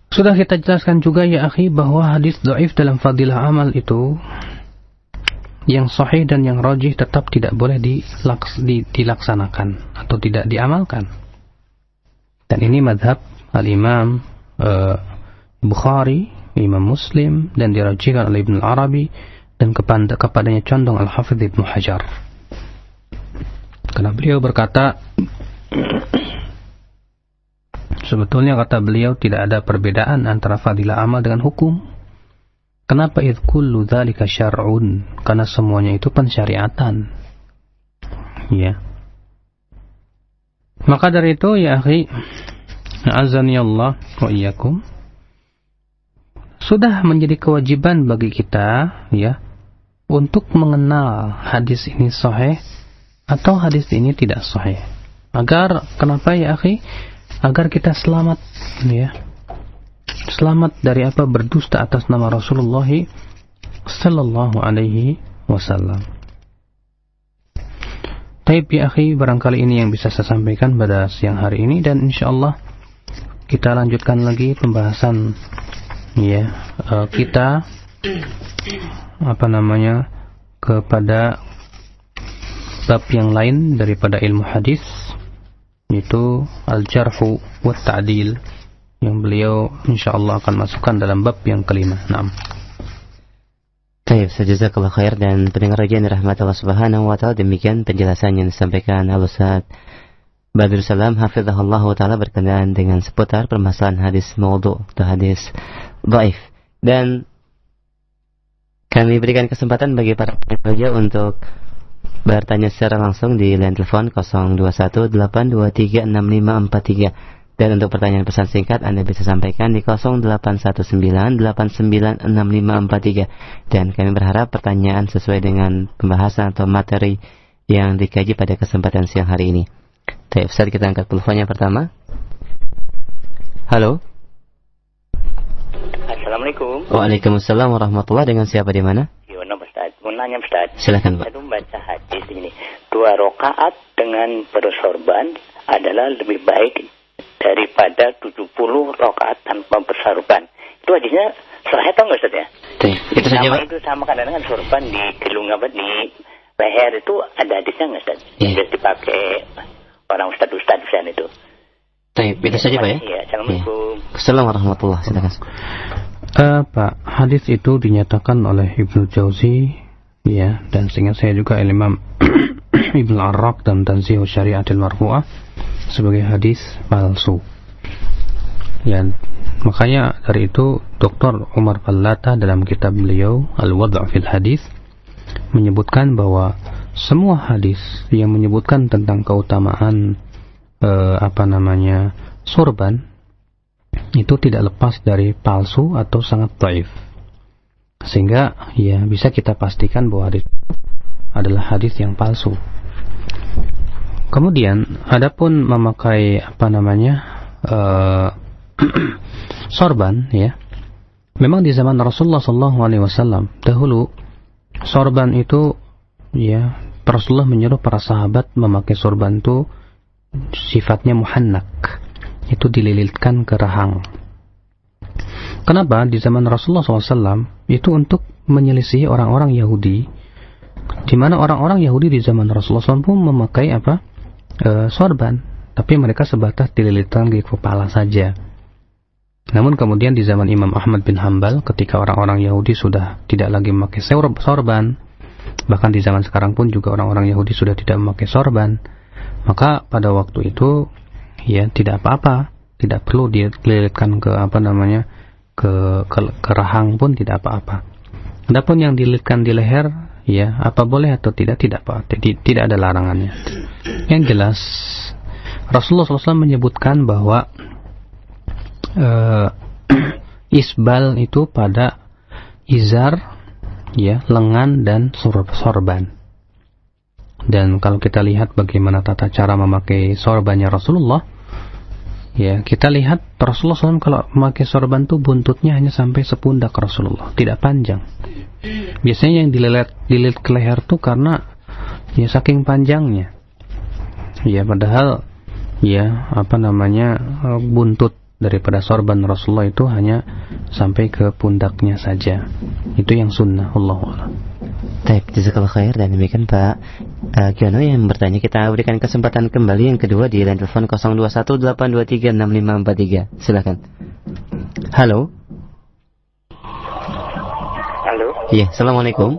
Sudah kita jelaskan juga, ya akhi, bahwa hadis dhaif dalam fadilah amal itu yang sahih dan yang rajih tetap tidak boleh dilaksanakan atau tidak diamalkan. Dan ini madhab al-Imam Bukhari, Imam Muslim, dan dirajihkan oleh Ibn al-Arabi, dan kepadanya condong Al-Hafidh Ibn Hajar. Karena beliau berkata, sebetulnya kata beliau tidak ada perbedaan antara fadilah amal dengan hukum. Kenapa? Idh kullu dzalika syar'un, karena semuanya itu pensyariatan. Ya. Maka dari itu, ya akhi, azani Allah wa iyyakum, sudah menjadi kewajiban bagi kita, ya, untuk mengenal hadis ini sahih atau hadis ini tidak sahih. Agar, kenapa ya akhi? Agar kita selamat, ya, selamat dari apa? Berdusta atas nama Rasulullah sallallahu alaihi wasallam. Taib ya akhi, barangkali ini yang bisa saya sampaikan pada siang hari ini, dan insyaallah kita lanjutkan lagi pembahasan, ya, kita kepada bab yang lain daripada ilmu hadis, yaitu al-jarhu wa ta'dil, yang beliau insyaallah akan masukkan dalam bab yang kelima. Naam. Baik, jazakallahu khair, dan pendengar yang dirahmati Allah Subhanahu wa taala, demikian penjelasan yang disampaikan Al-Ustaz Badrul Salam hafizahullah taala berkenaan dengan seputar permasalahan hadis maudhu atau hadis dhaif. Dan kami berikan kesempatan bagi para pendengar untuk bertanya secara langsung di line telepon 0218236543. Dan untuk pertanyaan pesan singkat Anda bisa sampaikan di 0819896543. Dan kami berharap pertanyaan sesuai dengan pembahasan atau materi yang dikaji pada kesempatan siang hari ini. Baik, Ustaz, kita angkat teleponnya pertama. Halo. Assalamualaikum. Waalaikumsalam warahmatullahi. Dengan siapa di mana? Yono, Ustaz. Mau nanya, Ustaz. Silakan, Pak. Saya membaca hadis ini. 2 rakaat dengan bersorban adalah lebih baik daripada 70 rakaat tanpa bersorban. Itu hadisnya sahih atau enggak, Ustaz, ya? Itu saja, Pak. Itu sama kadang-kadang sorban di gelung di leher itu ada hadisnya enggak, Ustaz? Iya. Biasa dipakai orang ustaz-ustaz di sana itu. Itu saja, Pak, ya? Iya, Assalamualaikum. Assalamualaikum warahmatullahi wabarakatuh. Pak, hadis itu dinyatakan oleh Ibnu Jauzi, ya, dan seingat saya juga Imam Ibn al-Arraq dan Tanzihus Syari'atil Marfu'ah sebagai hadis palsu. Ya, makanya dari itu Dr. Umar Fallata dalam kitab beliau Al-Wad'a fil Hadis menyebutkan bahwa semua hadis yang menyebutkan tentang keutamaan sorban itu tidak lepas dari palsu atau sangat dhaif, sehingga ya bisa kita pastikan bahwa hadis adalah hadis yang palsu. Kemudian adapun memakai sorban, ya, memang di zaman Rasulullah SAW dahulu sorban itu, ya, Rasulullah menyuruh para sahabat memakai sorban itu sifatnya muhannak, itu dililitkan ke rahang. Kenapa? Di zaman Rasulullah SAW itu untuk menyelisihi orang-orang Yahudi, di mana orang-orang Yahudi di zaman Rasulullah SAW pun memakai sorban, tapi mereka sebatas dililitkan di kepala saja. Namun kemudian di zaman Imam Ahmad bin Hanbal, ketika orang-orang Yahudi sudah tidak lagi memakai sorban, bahkan di zaman sekarang pun juga orang-orang Yahudi sudah tidak memakai sorban, maka pada waktu itu ya tidak apa-apa, tidak perlu dililitkan ke ke rahang pun tidak apa-apa. Adapun yang dililitkan di leher, ya, apa boleh atau tidak apa, tidak ada larangannya. Yang jelas Rasulullah SAW menyebutkan bahwa isbal itu pada izar, ya, lengan dan sorban. Dan kalau kita lihat bagaimana tata cara memakai sorbannya Rasulullah, ya, kita lihat Rasulullah SAW kalau memakai sorban itu buntutnya hanya sampai sepundak Rasulullah, tidak panjang. Biasanya yang dililit ke leher tuh karena ya saking panjangnya, ya, padahal ya buntut daripada sorban Rasulullah itu hanya sampai ke pundaknya saja. Itu yang sunnah. Allahu a'lam. Baik, jazakallahu khair. Dan demikian Pak Kiono yang bertanya, kita berikan kesempatan kembali yang kedua di line telepon 0218236543. Silakan. Halo. Halo. Iya, assalamualaikum.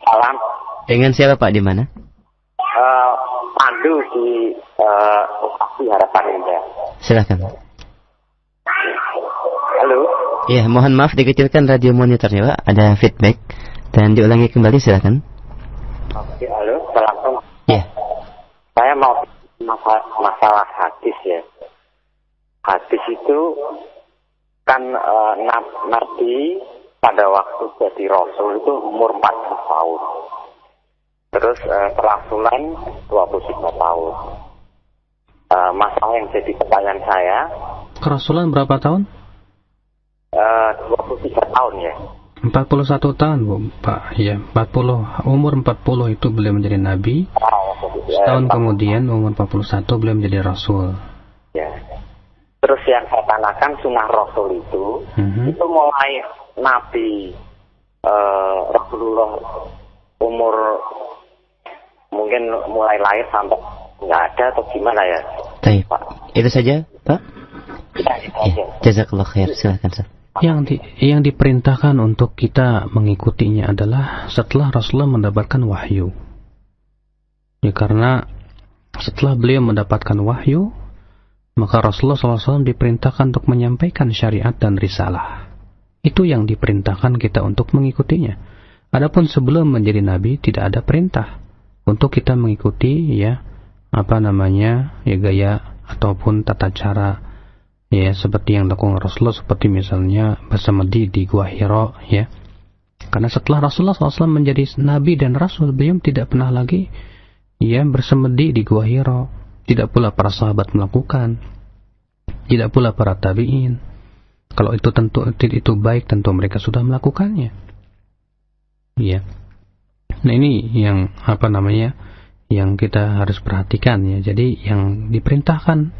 Salam. Dengan siapa Pak, di mana? Pandu di Lokasi Harapan Indah. Silakan. Halo. Iya, mohon maaf dikecilkan radio monitornya Pak, ada feedback, dan diulangi kembali, silakan. Oke, halo, langsung. Iya. Saya mau masalah hadis, ya. Hadis itu kan Nabi pada waktu jadi Rasul itu umur 40 tahun. Terus kerasulan 23 tahun. Masalah yang jadi pertanyaan saya, kerasulan berapa tahun? 23 tahun, ya. 41 tahun, Bu, Pak. Ya, 40, umur 40 itu beliau menjadi nabi. Setahun kemudian umur 41 beliau menjadi rasul. Ya. Terus yang saya tanyakan, sunnah Rasul itu mulai Nabi Rasulullah umur mungkin mulai lahir sampai nggak ada atau gimana, ya? Baik. Pak. Itu saja, Pak? Ya, jazakallahu khair. Silakan, Sir. Yang diperintahkan untuk kita mengikutinya adalah setelah Rasulullah mendapatkan wahyu. Ya, karena setelah beliau mendapatkan wahyu, maka Rasulullah SAW diperintahkan untuk menyampaikan syariat dan risalah. Itu yang diperintahkan kita untuk mengikutinya. Adapun sebelum menjadi nabi tidak ada perintah untuk kita mengikuti gaya ataupun tata cara, ya, seperti yang dilakukan Rasulullah, seperti misalnya bersemedi di Gua Hira, ya. Karena setelah Rasulullah SAW menjadi nabi dan rasul, beliau tidak pernah lagi, ya, bersemedi di Gua Hira. Tidak pula para sahabat melakukan, tidak pula para tabi'in. Kalau itu baik, tentu mereka sudah melakukannya. Ya. Nah, ini yang yang kita harus perhatikan, ya. Jadi yang diperintahkan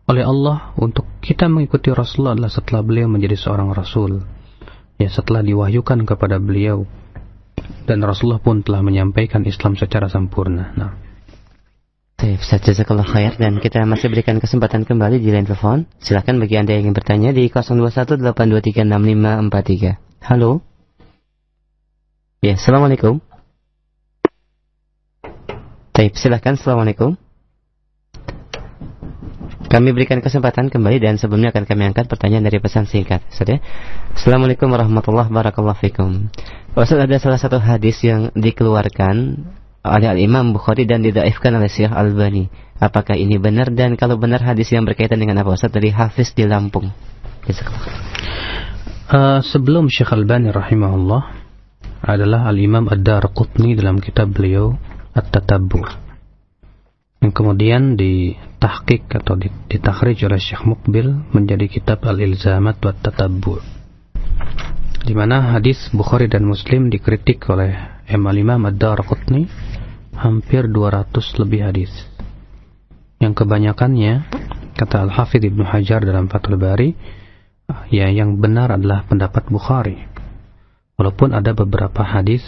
oleh Allah untuk kita mengikuti Rasulullah adalah setelah beliau menjadi seorang rasul, ya, setelah diwahyukan kepada beliau, dan Rasulullah pun telah menyampaikan Islam secara sempurna. Nah, jazakallahu khair, dan kita masih berikan kesempatan kembali di line telepon. Silakan bagi Anda yang ingin bertanya di 0218236543. Halo. Ya, assalamualaikum. Baik, silakan. Assalamualaikum. Kami berikan kesempatan kembali, dan sebelumnya akan kami angkat pertanyaan dari pesan singkat. Ustaz, ya. Assalamualaikum warahmatullahi wabarakatuh. Ustaz, ada salah satu hadis yang dikeluarkan oleh Al-Imam Bukhari dan didhaifkan oleh Syekh Albani. Apakah ini benar, dan kalau benar hadis yang berkaitan dengan apa Ustaz dari Hafiz di Lampung? Sebelum Syekh Albani rahimahullah adalah Al-Imam Ad-Darqutni dalam kitab beliau At-Tatabbur, yang kemudian ditahqiq atau ditakhrij oleh Syekh Muqbil menjadi kitab Al-Ilzamat wa Tatabbur, di mana hadis Bukhari dan Muslim dikritik oleh Imam Ad-Darqutni hampir 200 lebih hadis, yang kebanyakannya, kata Al-Hafidh Ibnu Hajar dalam Fathul Bari, ya yang benar adalah pendapat Bukhari, walaupun ada beberapa hadis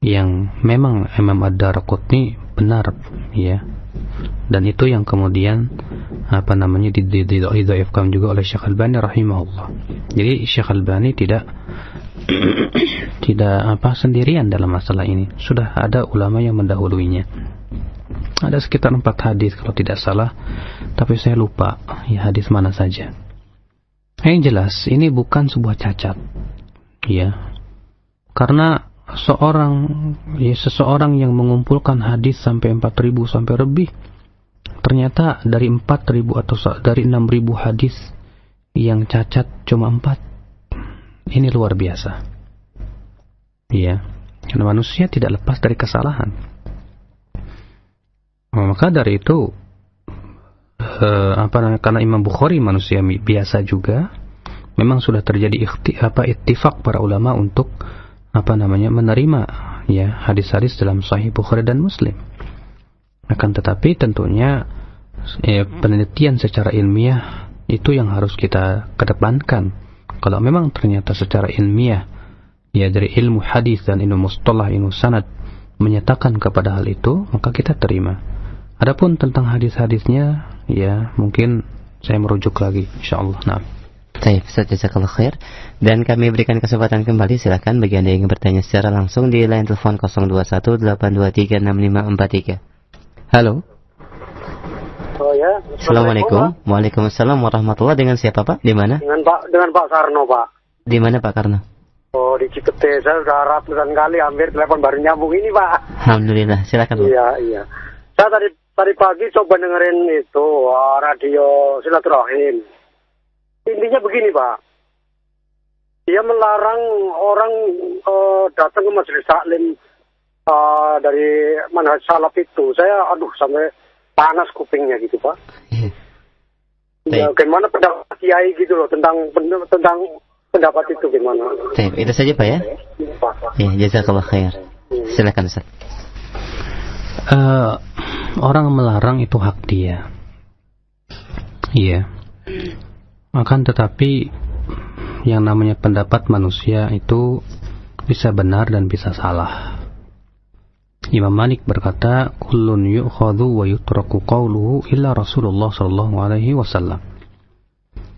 yang memang Imam Ad-Darqutni benar, ya, dan itu yang kemudian didhaifkan juga oleh Syekh Albani rahimahullah. Jadi Syekh Albani tidak sendirian dalam masalah ini, sudah ada ulama yang mendahuluinya. Ada sekitar 4 hadis kalau tidak salah, tapi saya lupa ya hadis mana saja. Yang jelas ini bukan sebuah cacat, ya, karena seseorang yang mengumpulkan hadis sampai 4.000 sampai lebih, ternyata dari 4.000 atau dari 6.000 hadis yang cacat cuma 4. Ini luar biasa, ya, karena manusia tidak lepas dari kesalahan. Maka dari itu karena Imam Bukhari manusia biasa juga, memang sudah terjadi ittifaq para ulama untuk menerima ya hadis-hadis dalam Sahih Bukhari dan Muslim. Akan tetapi tentunya penelitian secara ilmiah itu yang harus kita kedepankan. Kalau memang ternyata secara ilmiah ya dari ilmu hadis dan ilmu mustalah, ilmu sanad menyatakan kepada hal itu, maka kita terima. Adapun tentang hadis-hadisnya, ya mungkin saya merujuk lagi, insyaallah. Nah. Baik, jazakallahu khair. Dan kami berikan kesempatan kembali, silakan bagi Anda yang ingin bertanya secara langsung di line telepon 0218236543. Halo. Oh ya. Assalamualaikum. Waalaikumsalam warahmatullahi. Dengan siapa Pak? Di mana? Dengan Pak Karno, Pak. Di mana Pak Karno? Oh, di Cipete. Saya sudah ratusan kali hampir telepon baru nyambung ini, Pak. Alhamdulillah, silakan Pak. Iya. Saya tadi pagi coba dengerin itu radio Silaturahim. Intinya begini, Pak. Dia melarang orang datang ke majelis taklim dari manhaj salaf itu. Saya sampai panas kupingnya gitu, Pak. Ya, gimana pendapat Kiai gitu loh tentang pendapat itu gimana? Itu saja Pak ya. Ya, jazakallah khair. Silakan Ustaz. Orang melarang itu hak dia. Iya. Akan tetapi yang namanya pendapat manusia itu bisa benar dan bisa salah. Imam Malik berkata, "Kullun yu'khadhu wa yutraku qawluhu illa Rasulullah sallallahu alaihi wasallam."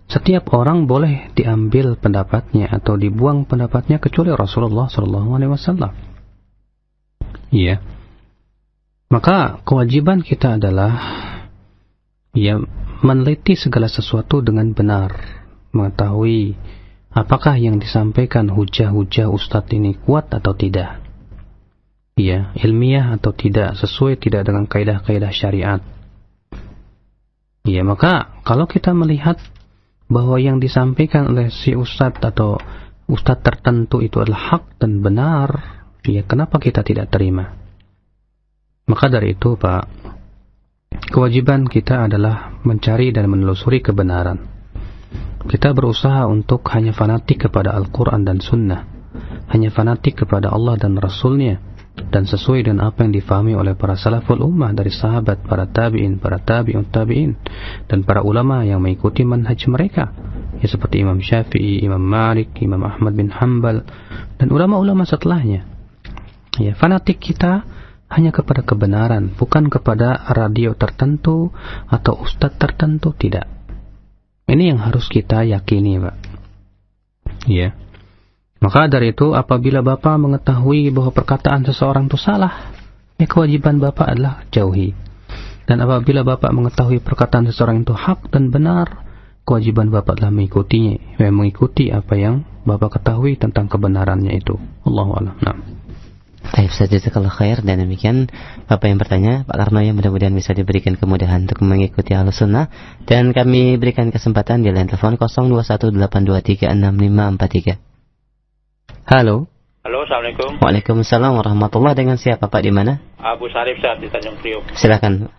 Setiap orang boleh diambil pendapatnya atau dibuang pendapatnya kecuali Rasulullah sallallahu alaihi wasallam. Iya. Maka kewajiban kita adalah ya meneliti segala sesuatu dengan benar, mengetahui apakah yang disampaikan hujah-hujah ustadz ini kuat atau tidak, ya, ilmiah atau tidak, sesuai tidak dengan kaidah-kaidah syariat. Ya, maka kalau kita melihat bahwa yang disampaikan oleh si ustadz atau ustadz tertentu itu adalah hak dan benar, ya kenapa kita tidak terima? Maka dari itu Pak, kewajiban kita adalah mencari dan menelusuri kebenaran. Kita berusaha untuk hanya fanatik kepada Al-Quran dan Sunnah, hanya fanatik kepada Allah dan Rasulnya, dan sesuai dengan apa yang difahami oleh para salaful ummah dari sahabat, para tabi'in, para tabi'un tabi'in, dan para ulama yang mengikuti manhaj mereka, ya seperti Imam Syafi'i, Imam Malik, Imam Ahmad bin Hanbal, dan ulama-ulama setelahnya. Ya, fanatik kita hanya kepada kebenaran, bukan kepada radio tertentu atau ustadz tertentu, tidak. Ini yang harus kita yakini, Pak. Ya. Maka dari itu, apabila Bapak mengetahui bahwa perkataan seseorang itu salah, ya kewajiban Bapak adalah jauhi. Dan apabila Bapak mengetahui perkataan seseorang itu hak dan benar, kewajiban Bapak adalah mengikutinya, mengikuti apa yang Bapak ketahui tentang kebenarannya itu. Allahu a'lam. Nah. Baik, jazakallahu khair. Dan demikian Bapak yang bertanya, Pak Karno, yang mudah-mudahan bisa diberikan kemudahan untuk mengikuti Ahlus Sunnah. Dan kami berikan kesempatan di line telepon 0218236543. Halo. Halo, Assalamualaikum. Waalaikumsalam warahmatullahi. Dengan siapa Pak, di mana? Abu Sarif saat di Tanjung Priok. Silakan.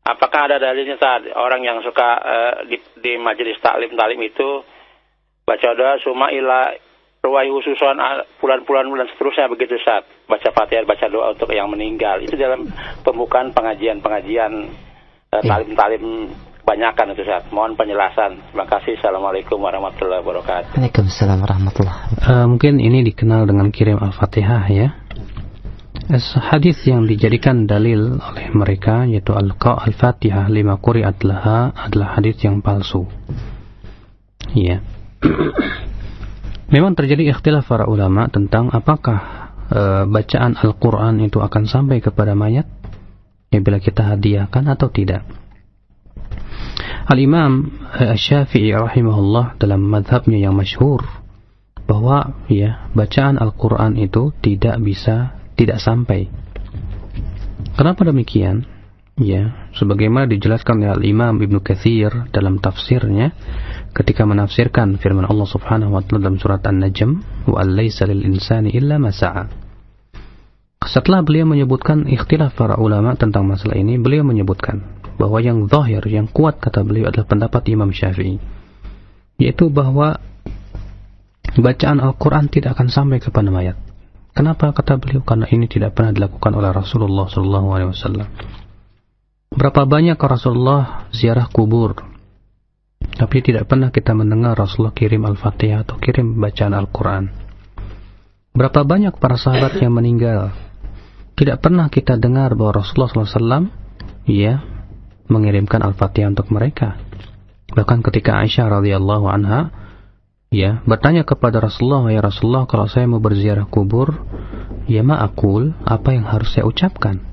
Apakah ada dalilnya saat orang yang suka di majelis taklim itu baca doa suma ila ruwai khususon bulan seterusnya begitu saat baca Fatihah, baca doa untuk yang meninggal, itu dalam pembukaan pengajian taklim banyakan itu saat. Mohon penjelasan. Terima kasih. Assalamualaikum warahmatullahi wabarakatuh. Waalaikumsalam warahmatullahi wabarakatuh. Mungkin ini dikenal dengan kirim Al-Fatihah ya. Hadis yang dijadikan dalil oleh mereka yaitu Al-Fatihah lima quri'at laha adalah hadis yang palsu. Ya. Memang terjadi ikhtilaf para ulama tentang apakah bacaan Al-Quran itu akan sampai kepada mayat ya bila kita hadiahkan atau tidak. Al-Imam Syafi'i rahimahullah dalam mazhabnya yang masyhur bahwa ya bacaan Al-Quran itu tidak sampai. Kenapa demikian? Ya, sebagaimana dijelaskan oleh Al-Imam Ibnu Katsir dalam tafsirnya ketika menafsirkan firman Allah Subhanahu wa taala dalam surat An-Najm, wa laisa lil insani illa ma sa'a. Setelah beliau menyebutkan ikhtilaf para ulama tentang masalah ini, beliau menyebutkan bahwa yang zahir, yang kuat kata beliau adalah pendapat Imam Syafi'i, yaitu bahwa bacaan Al-Quran tidak akan sampai kepada mayat. Kenapa kata beliau? Karena ini tidak pernah dilakukan oleh Rasulullah SAW. Berapa banyak Rasulullah ziarah kubur, tapi tidak pernah kita mendengar Rasulullah kirim Al-Fatihah atau kirim bacaan Al-Quran. Berapa banyak para sahabat yang meninggal, tidak pernah kita dengar bahwa Rasulullah SAW ya mengirimkan Al-Fatihah untuk mereka. Bahkan ketika Aisyah radhiyallahu anha ya bertanya kepada Rasulullah, ya Rasulullah, kalau saya mau berziarah kubur, ya ma'akul, apa yang harus saya ucapkan?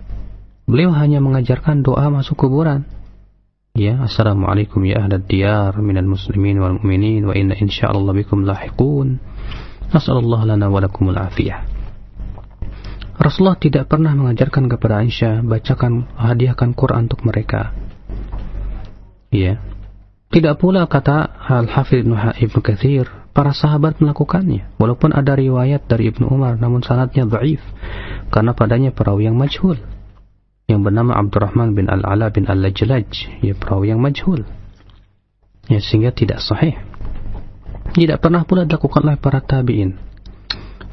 Beliau hanya mengajarkan doa masuk kuburan. Ya, assalamualaikum ya ahlad diyar minal muslimin wal mu'minin wa inna insyaallah bikum lahiqun. Nasallallahu lana wa lakumul afiyah. Rasulullah tidak pernah mengajarkan kepada Aisyah bacakan, hadiahkan Quran untuk mereka. Ya. Tidak pula kata Al-Hafidz Ibnu Katsir para sahabat melakukannya, walaupun ada riwayat dari Ibnu Umar namun sanadnya dhaif karena padanya perawi yang majhul yang bernama Abdurrahman bin Al-Ala bin Al-Lajlaj, ya perawi yang majhul, ya sehingga tidak sahih. Tidak pernah pula dilakukan oleh para tabi'in.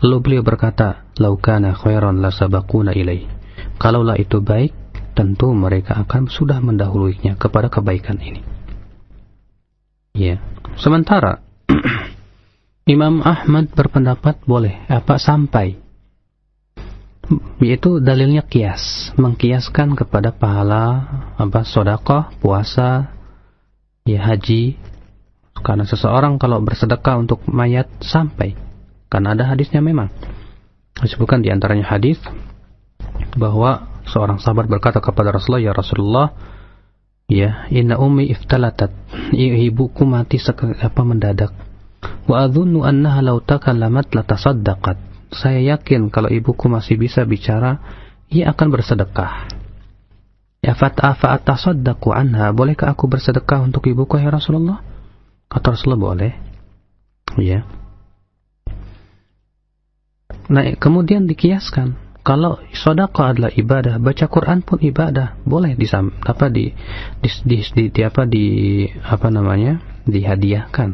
Lalu beliau berkata, "Lau kana khairan la sabaquna ilaih." Kalaulah itu baik, tentu mereka akan sudah mendahuluinya kepada kebaikan ini. Ya. Sementara Imam Ahmad berpendapat boleh sampai. Yaitu dalilnya kias, mengkiaskan kepada pahala sedekah, puasa, ya haji. Karena seseorang kalau bersedekah untuk mayat sampai, karena ada hadisnya memang. Disebutkan di antaranya hadis bahwa seorang sahabat berkata kepada Rasulullah, ya Rasulullah, ya inna ummi iftalatat, ibuku mati mendadak. Wa adhunnu annaha law takallamat latasaddaqat. Saya yakin kalau ibuku masih bisa bicara, ia akan bersedekah. Ya fa'atasaddaqu anha, bolehkah aku bersedekah untuk ibuku ya Rasulullah? Kata Rasulullah, boleh. Ya. Nah, kemudian dikiaskan kalau sedekah adalah ibadah, baca Quran pun ibadah, boleh dihadiahkan.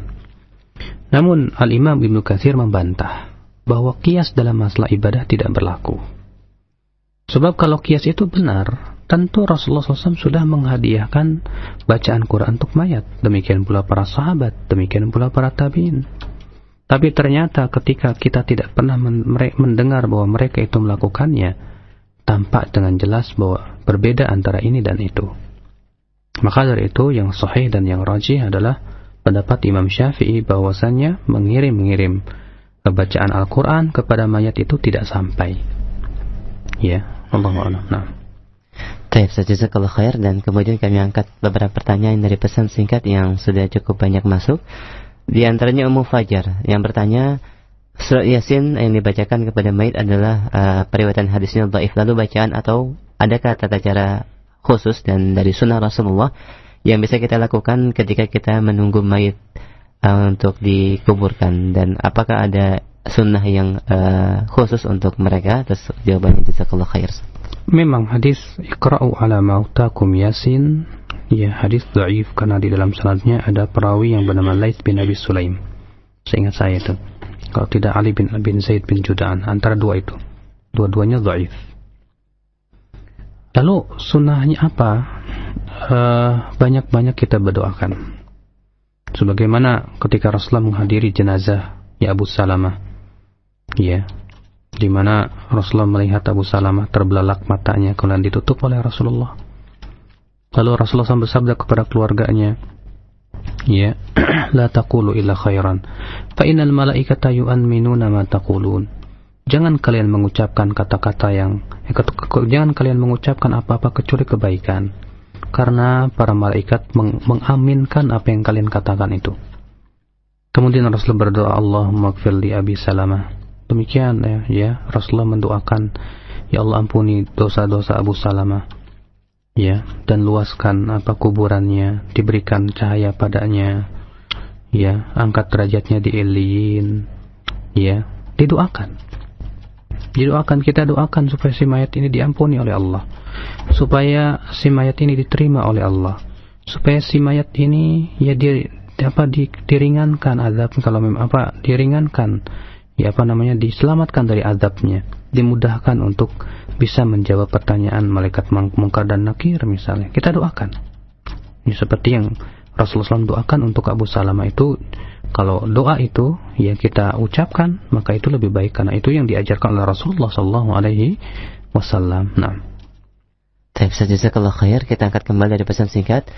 Namun Al-Imam Ibnu Katsir membantah bahwa kias dalam masalah ibadah tidak berlaku. Sebab kalau kias itu benar, tentu Rasulullah SAW sudah menghadiahkan bacaan Quran untuk mayat. Demikian pula para sahabat, demikian pula para tabi'in. Tapi ternyata ketika kita tidak pernah mendengar bahwa mereka itu melakukannya, tampak dengan jelas bahwa berbeda antara ini dan itu. Maka dari itu yang sahih dan yang rajih adalah pendapat Imam Syafi'i bahwasannya mengirim bacaan Al-Quran kepada mayat itu tidak sampai. Ya, Allahu a'lam. Nah. Baik, jazakallahu khair. Dan kemudian kami angkat beberapa pertanyaan dari pesan singkat yang sudah cukup banyak masuk. Di antaranya Ummu Fajar yang bertanya, Surat Yasin yang dibacakan kepada mayit adalah periwayatan hadisnya dhaif. Lalu bacaan atau adakah tata cara khusus dan dari sunnah Rasulullah yang bisa kita lakukan ketika kita menunggu mayit untuk dikuburkan, dan apakah ada sunnah yang khusus untuk mereka? Terus jawabannya jazakallahu khair. Memang hadis iqra'u ala mautakum Yasin, ya hadis dhaif karena di dalam sanadnya ada perawi yang bernama Laits bin Abi Sulaim. Seingat saya itu. Kalau tidak Ali bin Zaid bin Juda'an, antara dua itu. Dua-duanya dhaif. Lalu sunnahnya apa? Banyak-banyak kita berdoakan. Sebagaimana ketika Rasulullah menghadiri jenazah ya Abu Salamah, ya, di mana Rasulullah melihat Abu Salamah terbelalak matanya kemudian ditutup oleh Rasulullah. Lalu Rasulullah SAW bersabda kepada keluarganya, ya, la taqulu illa khairan fa innal malaikata yu'minuna ma taqulun. Jangan kalian mengucapkan kata-kata jangan kalian mengucapkan apa-apa kecuali kebaikan, karena para malaikat mengaminkan apa yang kalian katakan itu. Kemudian Rasulullah berdoa, Allahumma ighfir li Abi Salamah. Demikian ya, Rasulullah mendoakan, ya Allah ampuni dosa-dosa Abu Salamah, ya, dan luaskan kuburannya, diberikan cahaya padanya, ya, angkat derajatnya di Illiyin, ya, didoakan, kita doakan supaya si mayat ini diampuni oleh Allah, supaya si mayat ini diterima oleh Allah, supaya si mayat ini ya diringankan azab, kalau diringankan, ya diselamatkan dari azabnya, dimudahkan untuk bisa menjawab pertanyaan malaikat Munkar dan Nakir misalnya. Kita doakan. Ya, seperti yang Rasulullah SAW doakan untuk Abu Salamah itu. Kalau doa itu ya kita ucapkan, maka itu lebih baik, karena itu yang diajarkan oleh Rasulullah SAW. Nah. Jazakallahu khair. Kita angkat kembali dari pesan singkat.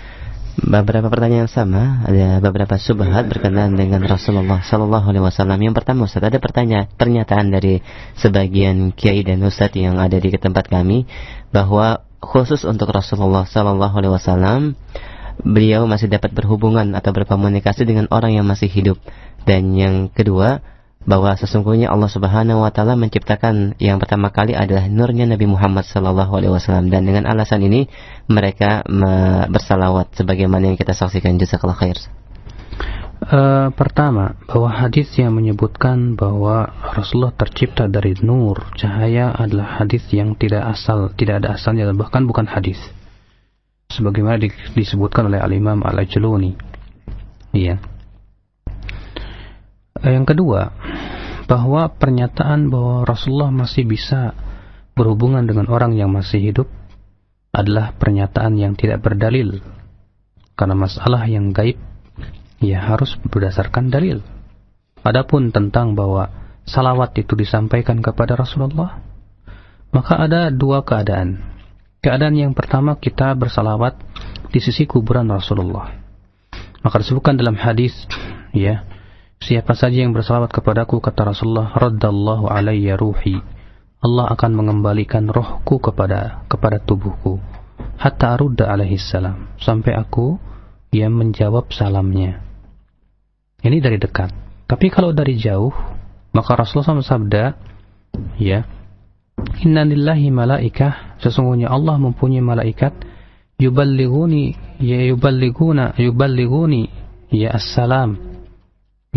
Beberapa pertanyaan sama, ada beberapa syubhat berkenaan dengan Rasulullah Sallallahu Alaihi Wasallam. Yang pertama, Ustaz, ada pernyataan dari sebagian kiai dan ustadz yang ada di tempat kami bahwa khusus untuk Rasulullah Sallallahu Alaihi Wasallam, beliau masih dapat berhubungan atau berkomunikasi dengan orang yang masih hidup. Dan yang kedua, bahwa sesungguhnya Allah Subhanahu wa taala menciptakan yang pertama kali adalah nurnya Nabi Muhammad sallallahu alaihi wasallam, dan dengan alasan ini mereka bersalawat sebagaimana yang kita saksikan. Jazakallahu khair. Pertama, bahwa hadis yang menyebutkan bahwa Rasulullah tercipta dari nur, cahaya, adalah hadis yang tidak ada asalnya, dan bahkan bukan hadis. Sebagaimana disebutkan oleh Al-Imam Al-Ajluni. Iya. Yang kedua, bahwa pernyataan bahwa Rasulullah masih bisa berhubungan dengan orang yang masih hidup adalah pernyataan yang tidak berdalil, karena masalah yang gaib ya harus berdasarkan dalil. Adapun tentang bahwa salawat itu disampaikan kepada Rasulullah, maka ada dua keadaan. Keadaan yang pertama, kita bersalawat di sisi kuburan Rasulullah, maka disebutkan dalam hadis, ya, siapa saja yang bersalawat kepadaku, kata Rasulullah, raddallahu alayya ruhi, Allah akan mengembalikan rohku kepada tubuhku, hatta arudda alaihi salam, sampai aku yang menjawab salamnya. Ini dari dekat. Tapi kalau dari jauh, maka Rasulullah sabda, ya, inna lillahi malaikah, sesungguhnya Allah mempunyai malaikat, yuballiguni ya assalam,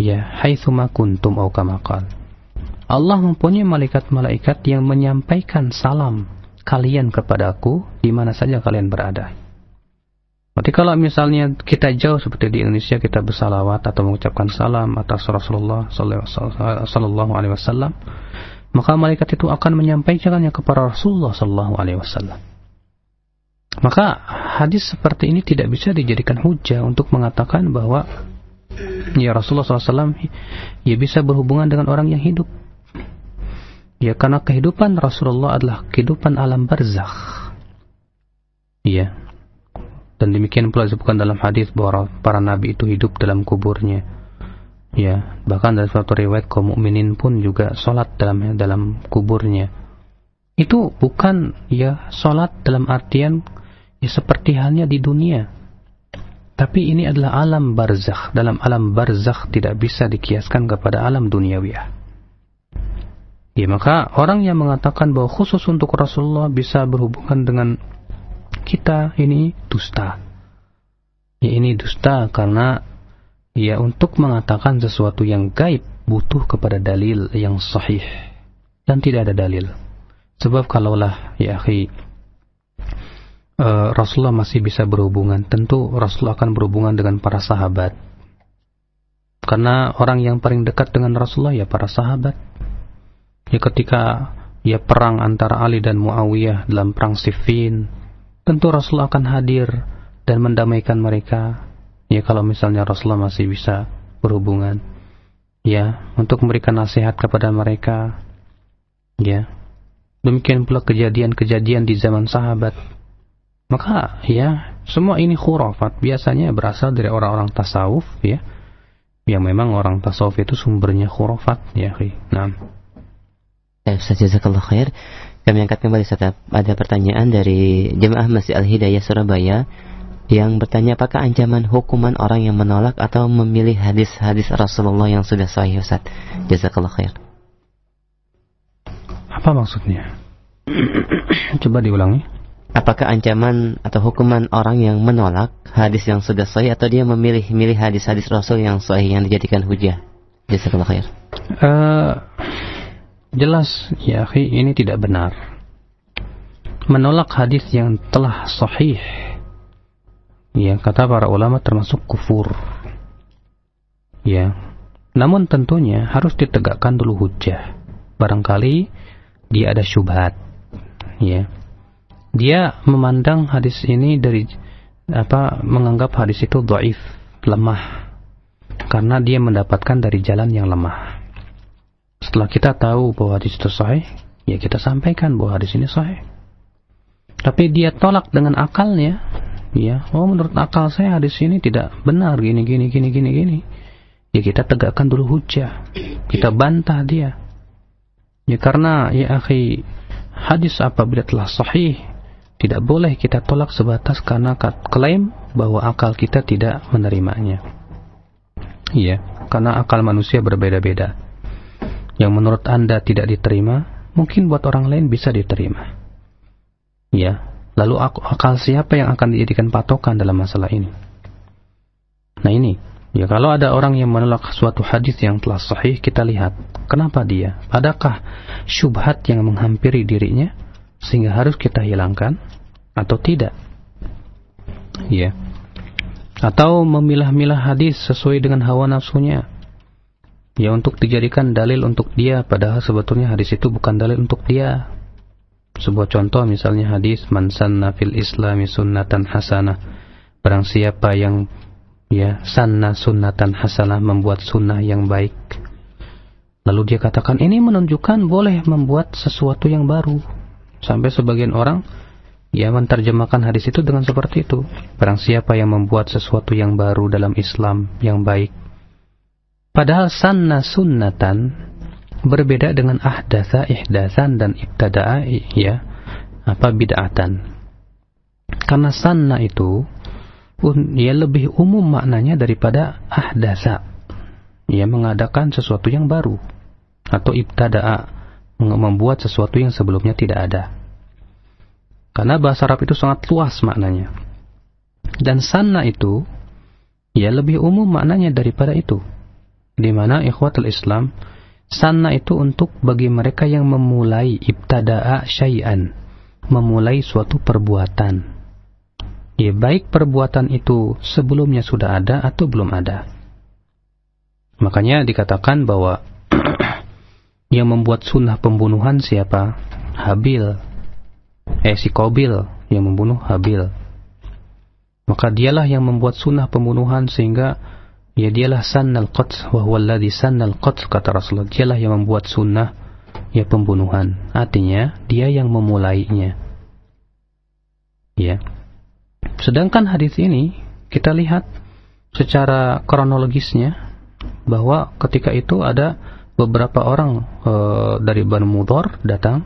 ya haitsuma kuntum au kama qala. Allah mempunyai malaikat-malaikat yang menyampaikan salam kalian kepadaku di mana saja kalian berada. Berarti kalau misalnya kita jauh seperti di Indonesia, kita bersalawat atau mengucapkan salam atas Rasulullah sallallahu alaihi wasallam, maka malaikat itu akan menyampaikannya kepada Rasulullah sallallahu alaihi wasallam. Maka hadis seperti ini tidak bisa dijadikan hujah untuk mengatakan bahwa ya Rasulullah SAW ya bisa berhubungan dengan orang yang hidup. Ya, karena kehidupan Rasulullah adalah kehidupan alam barzakh. Ya. Dan demikian pula disebutkan dalam hadis bahwa para nabi itu hidup dalam kuburnya. Ya, bahkan dalam suatu riwayat kaum mukminin pun juga salat dalam kuburnya. Itu bukan ya salat dalam artian ya seperti halnya di dunia. Tapi ini adalah alam barzakh. Dalam alam barzakh tidak bisa dikiaskan kepada alam duniawiyah. Ya, maka orang yang mengatakan bahwa khusus untuk Rasulullah bisa berhubungan dengan kita, ini dusta. Ya, ini dusta karena ya untuk mengatakan sesuatu yang gaib butuh kepada dalil yang sahih, dan tidak ada dalil. Sebab kalaulah ya akhi Rasulullah masih bisa berhubungan, tentu Rasulullah akan berhubungan dengan para sahabat. Karena orang yang paling dekat dengan Rasulullah ya para sahabat. Ya ketika ya perang antara Ali dan Muawiyah dalam perang Siffin, tentu Rasulullah akan hadir dan mendamaikan mereka. Ya kalau misalnya Rasulullah masih bisa berhubungan, ya untuk memberikan nasihat kepada mereka. Ya demikian pula kejadian-kejadian di zaman sahabat. Maka ya semua ini khurafat, biasanya berasal dari orang-orang tasawuf, ya yang memang orang tasawuf itu sumbernya khurafat, ya akhi. Nah, Ustaz, jazakallah khair. Kami angkat kembali Ustaz. Ada pertanyaan dari Jemaah Masjid Al-Hidayah Surabaya yang bertanya, apakah ancaman hukuman orang yang menolak atau memilih hadis-hadis Rasulullah yang sudah sahih, Ustaz? Jazakallah khair. Apa maksudnya? Coba diulangi. Apakah ancaman atau hukuman orang yang menolak hadis yang sudah sahih atau dia memilih hadis-hadis Rasul yang sahih yang dijadikan hujah? Jazakallah khair. Jelas ya akhi, ini tidak benar. Menolak hadis yang telah sahih, ya kata para ulama termasuk kufur. Ya, namun tentunya harus ditegakkan dulu hujjah. Barangkali dia ada syubhat. Ya, dia memandang hadis ini dari menganggap hadis itu dhaif, lemah, karena dia mendapatkan dari jalan yang lemah. Setelah kita tahu bahwa hadis itu sahih, ya kita sampaikan bahwa hadis ini sahih. Tapi dia tolak dengan akalnya, ya, menurut akal saya hadis ini tidak benar, gini. Ya kita tegakkan dulu hujjah, kita bantah dia. Ya karena ya akhi, hadis apabila telah sahih, tidak boleh kita tolak sebatas karena klaim bahwa akal kita tidak menerimanya. Ya, karena akal manusia berbeda-beda. Yang menurut Anda tidak diterima, mungkin buat orang lain bisa diterima. Ya, lalu akal siapa yang akan dijadikan patokan dalam masalah ini? Nah ini, ya kalau ada orang yang menolak suatu hadis yang telah sahih, kita lihat kenapa dia. Adakah syubhat yang menghampiri dirinya sehingga harus kita hilangkan atau tidak? Ya, atau memilah-milah hadis sesuai dengan hawa nafsunya, ya untuk dijadikan dalil untuk dia, padahal sebetulnya hadis itu bukan dalil untuk dia. Sebuah contoh misalnya hadis man sanna fil islami sunnatan hasanah, barang siapa yang ya sanna sunnatan hasanah, membuat sunnah yang baik, lalu dia katakan ini menunjukkan boleh membuat sesuatu yang baru. Sampai sebagian orang ya menerjemahkan hadis itu dengan seperti itu, barang siapa yang membuat sesuatu yang baru dalam Islam yang baik. Padahal sanna sunnatan berbeda dengan ahdatsa ihdatsan dan ibtada'a ya bid'atan. Karena sanna itu ya lebih umum maknanya daripada ahdatsa, ya mengadakan sesuatu yang baru, atau ibtada'a membuat sesuatu yang sebelumnya tidak ada. Karena bahasa Arab itu sangat luas maknanya. Dan sanna itu ya lebih umum maknanya daripada itu. Di mana ikhwatul Islam, sanna itu untuk bagi mereka yang memulai ibtada'a syai'an, memulai suatu perbuatan. Ya baik perbuatan itu sebelumnya sudah ada atau belum ada. Makanya dikatakan bahwa yang membuat sunnah pembunuhan siapa? Habil. Si Qabil yang membunuh Habil. Maka dialah yang membuat sunnah pembunuhan, sehingga ya dialah sannal qatl wa huwa alladhi sannal qatl, kata Rasulullah. Dialah yang membuat sunnah ya pembunuhan. Artinya dia yang memulainya. Ya. Sedangkan hadis ini kita lihat secara kronologisnya bahwa ketika itu ada beberapa orang dari Banu Mudhar datang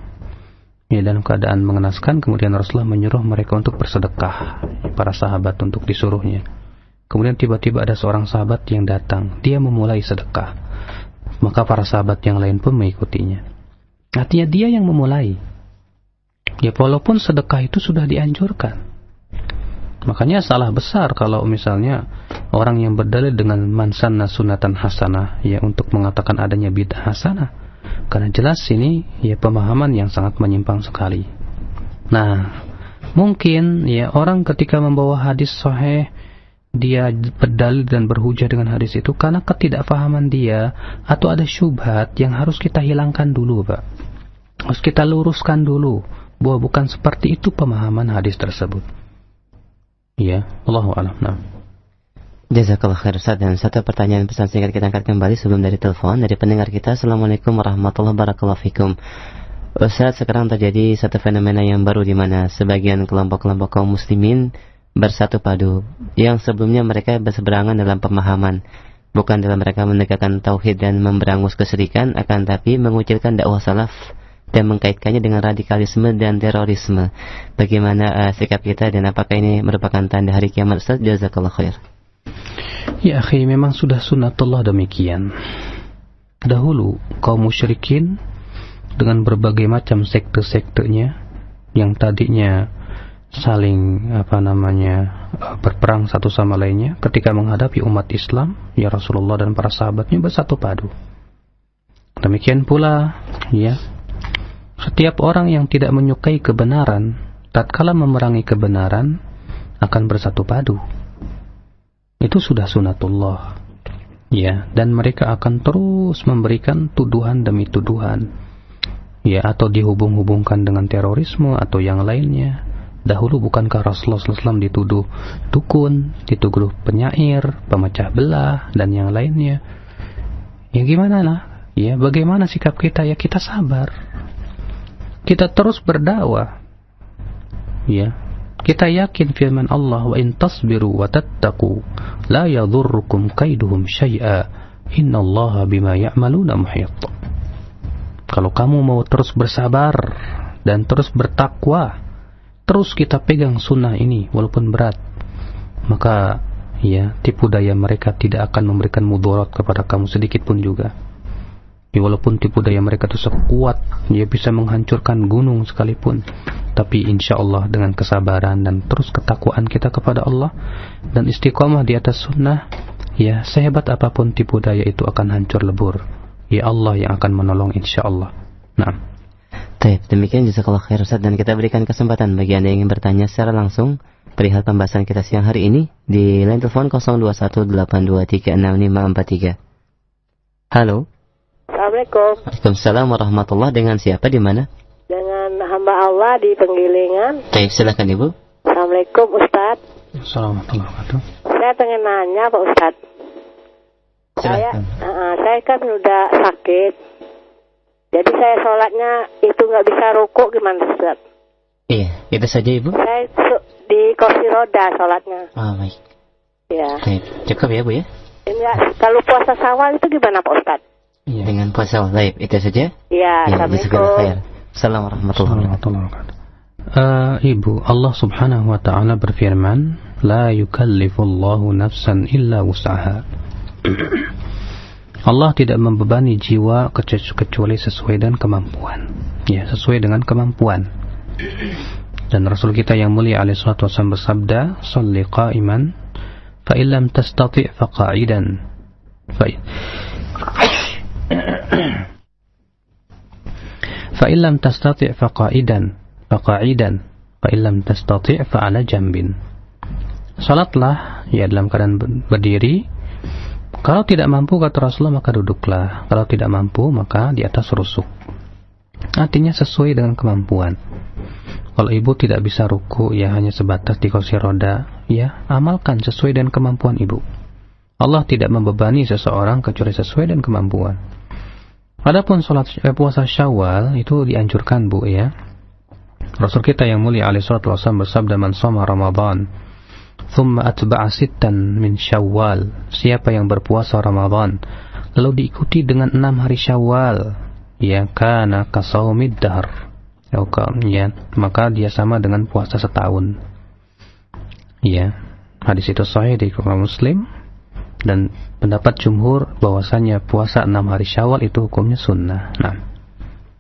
ya dalam keadaan mengenaskan, kemudian Rasulullah menyuruh mereka untuk bersedekah, para sahabat untuk disuruhnya. Kemudian tiba-tiba ada seorang sahabat yang datang, dia memulai sedekah. Maka para sahabat yang lain pun mengikutinya. Artinya dia yang memulai. Ya walaupun sedekah itu sudah dianjurkan. Makanya salah besar kalau misalnya orang yang berdalil dengan man sanna sunatan hasanah, ya untuk mengatakan adanya bid'ah hasanah. Karena jelas ini ya pemahaman yang sangat menyimpang sekali. Nah, mungkin ya orang ketika membawa hadis sahih, dia berdalil dan berhujah dengan hadis itu karena ketidakfahaman dia atau ada syubhat yang harus kita hilangkan dulu, Pak. Harus kita luruskan dulu bahwa bukan seperti itu pemahaman hadis tersebut. Ya, Allahu a'lam. Nah. Jazakallah khair Ustaz. Dan satu pertanyaan pesan singkat kita angkat kembali sebelum dari telepon dari pendengar kita. Assalamualaikum warahmatullahi wabarakatuh. Ustaz, sekarang terjadi satu fenomena yang baru di mana sebagian kelompok-kelompok kaum muslimin bersatu padu yang sebelumnya mereka berseberangan dalam pemahaman, bukan dalam mereka menegakkan tauhid dan memberangus kesyirikan, akan tapi mengucilkan dakwah salaf dan mengkaitkannya dengan radikalisme dan terorisme. Bagaimana sikap kita dan apakah ini merupakan tanda hari kiamat, Ustaz? Jazakallah khair. Ya akhi, memang sudah sunatullah demikian. Dahulu kaum musyrikin dengan berbagai macam sekte-sektenya yang tadinya saling berperang satu sama lainnya, ketika menghadapi umat Islam, ya Rasulullah dan para sahabatnya bersatu padu. Demikian pula ya setiap orang yang tidak menyukai kebenaran, tatkala memerangi kebenaran akan bersatu padu. Itu sudah sunatullah. Ya, dan mereka akan terus memberikan tuduhan demi tuduhan. Ya, atau dihubung-hubungkan dengan terorisme atau yang lainnya. Dahulu bukankah Rasulullah SAW dituduh dukun, dituduh penyair, pemecah belah, dan yang lainnya. Ya gimana lah? Ya, bagaimana sikap kita? Ya kita sabar. Kita terus berdakwah. Ya, kita yakin firman Allah, wa in tasbiru wa tattaqu la yadhurrukum kaiduhum syai'a innallaha bima ya'maluna muhit. Kalau kamu mau terus bersabar dan terus bertakwa, terus kita pegang sunnah ini walaupun berat, maka ya tipu daya mereka tidak akan memberikan mudarat kepada kamu sedikit pun juga. Ya, walaupun tipu daya mereka itu sekuat, dia bisa menghancurkan gunung sekalipun, tapi insya Allah dengan kesabaran dan terus ketakwaan kita kepada Allah dan istiqamah di atas sunnah, ya sehebat apapun tipu daya itu akan hancur lebur. Ya Allah yang akan menolong insya Allah. Nah, demikian jazakallah khair Ustaz, dan kita berikan kesempatan bagi Anda yang ingin bertanya secara langsung perihal pembahasan kita siang hari ini di line telepon 0218236543. Halo. Assalamualaikum. Waalaikumsalam warahmatullahi. Dengan siapa di mana? Dengan hamba Allah di Penggilingan. Baik, silakan Ibu. Assalamualaikum Ustaz. Assalamualaikum warahmatullahi wabarakatuh. Saya pengen nanya Pak Ustaz. Saya kan udah sakit. Jadi saya sholatnya itu nggak bisa rukuk, gimana Ustaz? Iya, itu saja Ibu. Saya di kursi roda sholatnya. Baik. Ya. Baik, cukup ya Bu ya. Enggak, kalau puasa Syawal itu gimana Pak Ustaz? Iya. Dengan puasa live itu saja. Iya. Assalamualaikum. Assalamualaikum warahmatullahi wabarakatuh. Ibu, Allah Subhanahu wa taala berfirman, la yukallifullahu nafsan illa wus'aha. Allah tidak membebani jiwa kecuali sesuai dengan kemampuan. Ya, sesuai dengan kemampuan. Dan Rasul kita yang mulia alaihi salatu wasallam bersabda, "Shalli qa'iman, fa illam tastati' fa qa'idan." Fa illam tastati' fa qa'idan, fa qa'idan, fa illam tastati' fa 'ala jambin. Salatlah ya dalam keadaan berdiri. Kalau tidak mampu kata Rasulullah maka duduklah. Kalau tidak mampu maka di atas rusuk. Artinya sesuai dengan kemampuan. Kalau ibu tidak bisa ruku ya hanya sebatas di kursi roda, ya amalkan sesuai dengan kemampuan ibu. Allah tidak membebani seseorang kecuali sesuai dengan kemampuan. Adapun puasa Syawal itu dianjurkan Bu ya. Rasul kita yang mulia alaihi salatu wasallam bersabda, "Man shoma Ramadan thumma atba'a sittan min Syawal." Siapa yang berpuasa Ramadan lalu diikuti dengan 6 hari Syawal, ya kana kasaumid dahr. Ya, maka dia sama dengan puasa setahun. Ya, hadis itu sahih di Bukhari Muslim. Dan pendapat jumhur bahwasanya puasa 6 hari Syawal itu hukumnya sunnah. Nah,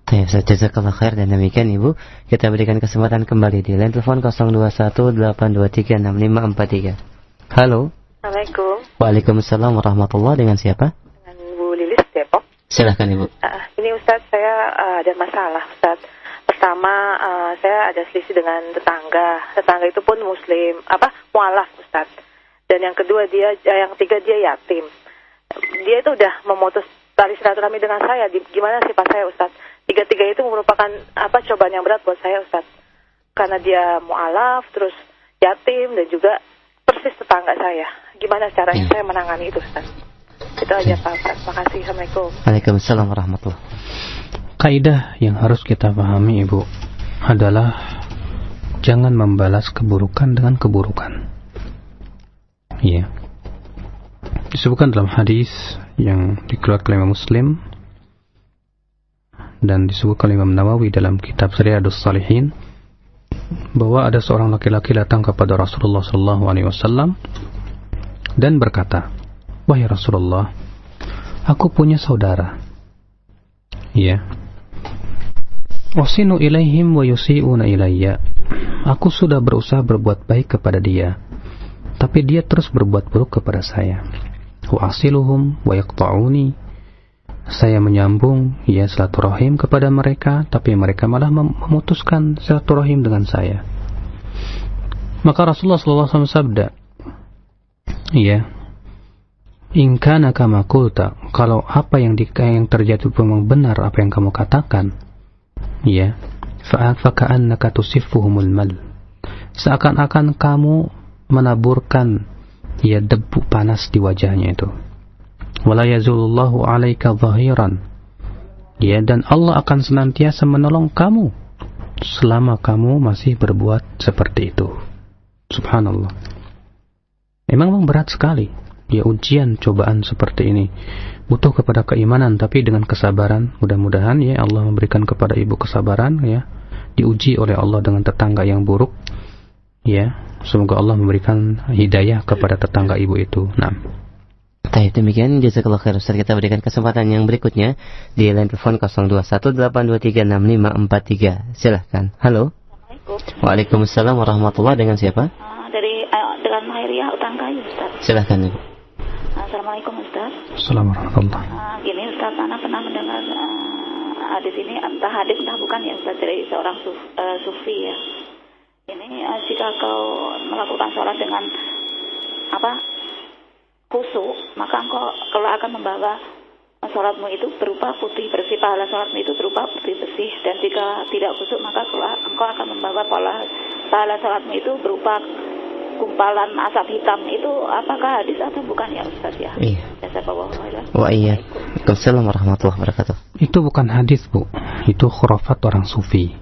Baik, jazakallah khair. Dan demikian Ibu, kita berikan kesempatan kembali di line telepon 0218236543. Halo. Assalamualaikum. Waalaikumsalam warahmatullahi. Dengan siapa? Dengan Bu Lilis Depok. Silahkan Ibu. Ini Ustaz, saya ada masalah Ustaz. Pertama, saya ada selisih dengan tetangga. Tetangga itu pun Muslim, mualaf Ustaz. Dan yang kedua yang ketiga dia yatim. Dia itu udah memutus tali silaturahmi dengan saya. Gimana sifat saya Ustaz? Tiga-tiga itu merupakan cobaan yang berat buat saya Ustaz. Karena dia mualaf, terus yatim dan juga persis tetangga saya. Gimana caranya saya menangani itu Ustaz? Itu aja Pak Ustaz. Makasih. Assalamualaikum. Waalaikumsalam warahmatullahi. Kaidah yang harus kita pahami Ibu adalah jangan membalas keburukan dengan keburukan. Iya. Disebutkan dalam hadis yang dikeluarkan oleh Muslim dan disebutkan oleh Imam Nawawi dalam kitab Riyadhus Shalihin bahwa ada seorang laki-laki datang kepada Rasulullah SAW dan berkata, "Wahai Rasulullah, aku punya saudara. Ya. Wasinu ilaihim wa yusi'una ilayya. Aku sudah berusaha berbuat baik kepada dia, tapi dia terus berbuat buruk kepada saya. Wa asiluhum wa yaqta'uni. Saya menyambung silaturahim kepada mereka, tapi mereka malah memutuskan silaturahim dengan saya." Maka Rasulullah SAW sabda, "In kana kama qulta," kalau apa yang terjadi memang benar apa yang kamu katakan, fa ka'annaka tusiffuhumul mal. Seakan-akan kamu menaburkan debu panas di wajahnya itu. Wala yazulullahu 'alaika zahiran. Dan Allah akan senantiasa menolong kamu selama kamu masih berbuat seperti itu. Subhanallah. Memang berat sekali. Ujian cobaan seperti ini butuh kepada keimanan, tapi dengan kesabaran. Mudah-mudahan Allah memberikan kepada ibu kesabaran, diuji oleh Allah dengan tetangga yang buruk. Semoga Allah memberikan hidayah kepada tetangga ibu itu. Nah. Baik, demikian jazakallahu khair Ustaz. Kita berikan kesempatan yang berikutnya di line telepon 0218236543. Silahkan. Halo. Assalamualaikum. Waalaikumsalam warahmatullahi. Dengan siapa? Dengan Mahiria Utang Kayu Ustaz. Silahkan Ibu. Assalamualaikum Ustaz. Assalamualaikum. Gini Ustaz, Ana pernah mendengar hadis ini, entah hadis entah bukan Ustaz, dari seorang sufi ya. Ini jika kau melakukan sholat dengan khusyuk, maka engkau akan membawa sholatmu itu berupa putih bersih, pahala sholatmu itu berupa putih bersih. Dan jika tidak khusyuk, maka engkau akan membawa pahala sholatmu itu berupa gumpalan asap hitam. Itu apakah hadis atau bukan ya Ustaz ya? Iya. Waalaikumsalam warahmatullahi wabarakatuh. Itu bukan hadis Bu, itu khurafat orang sufi.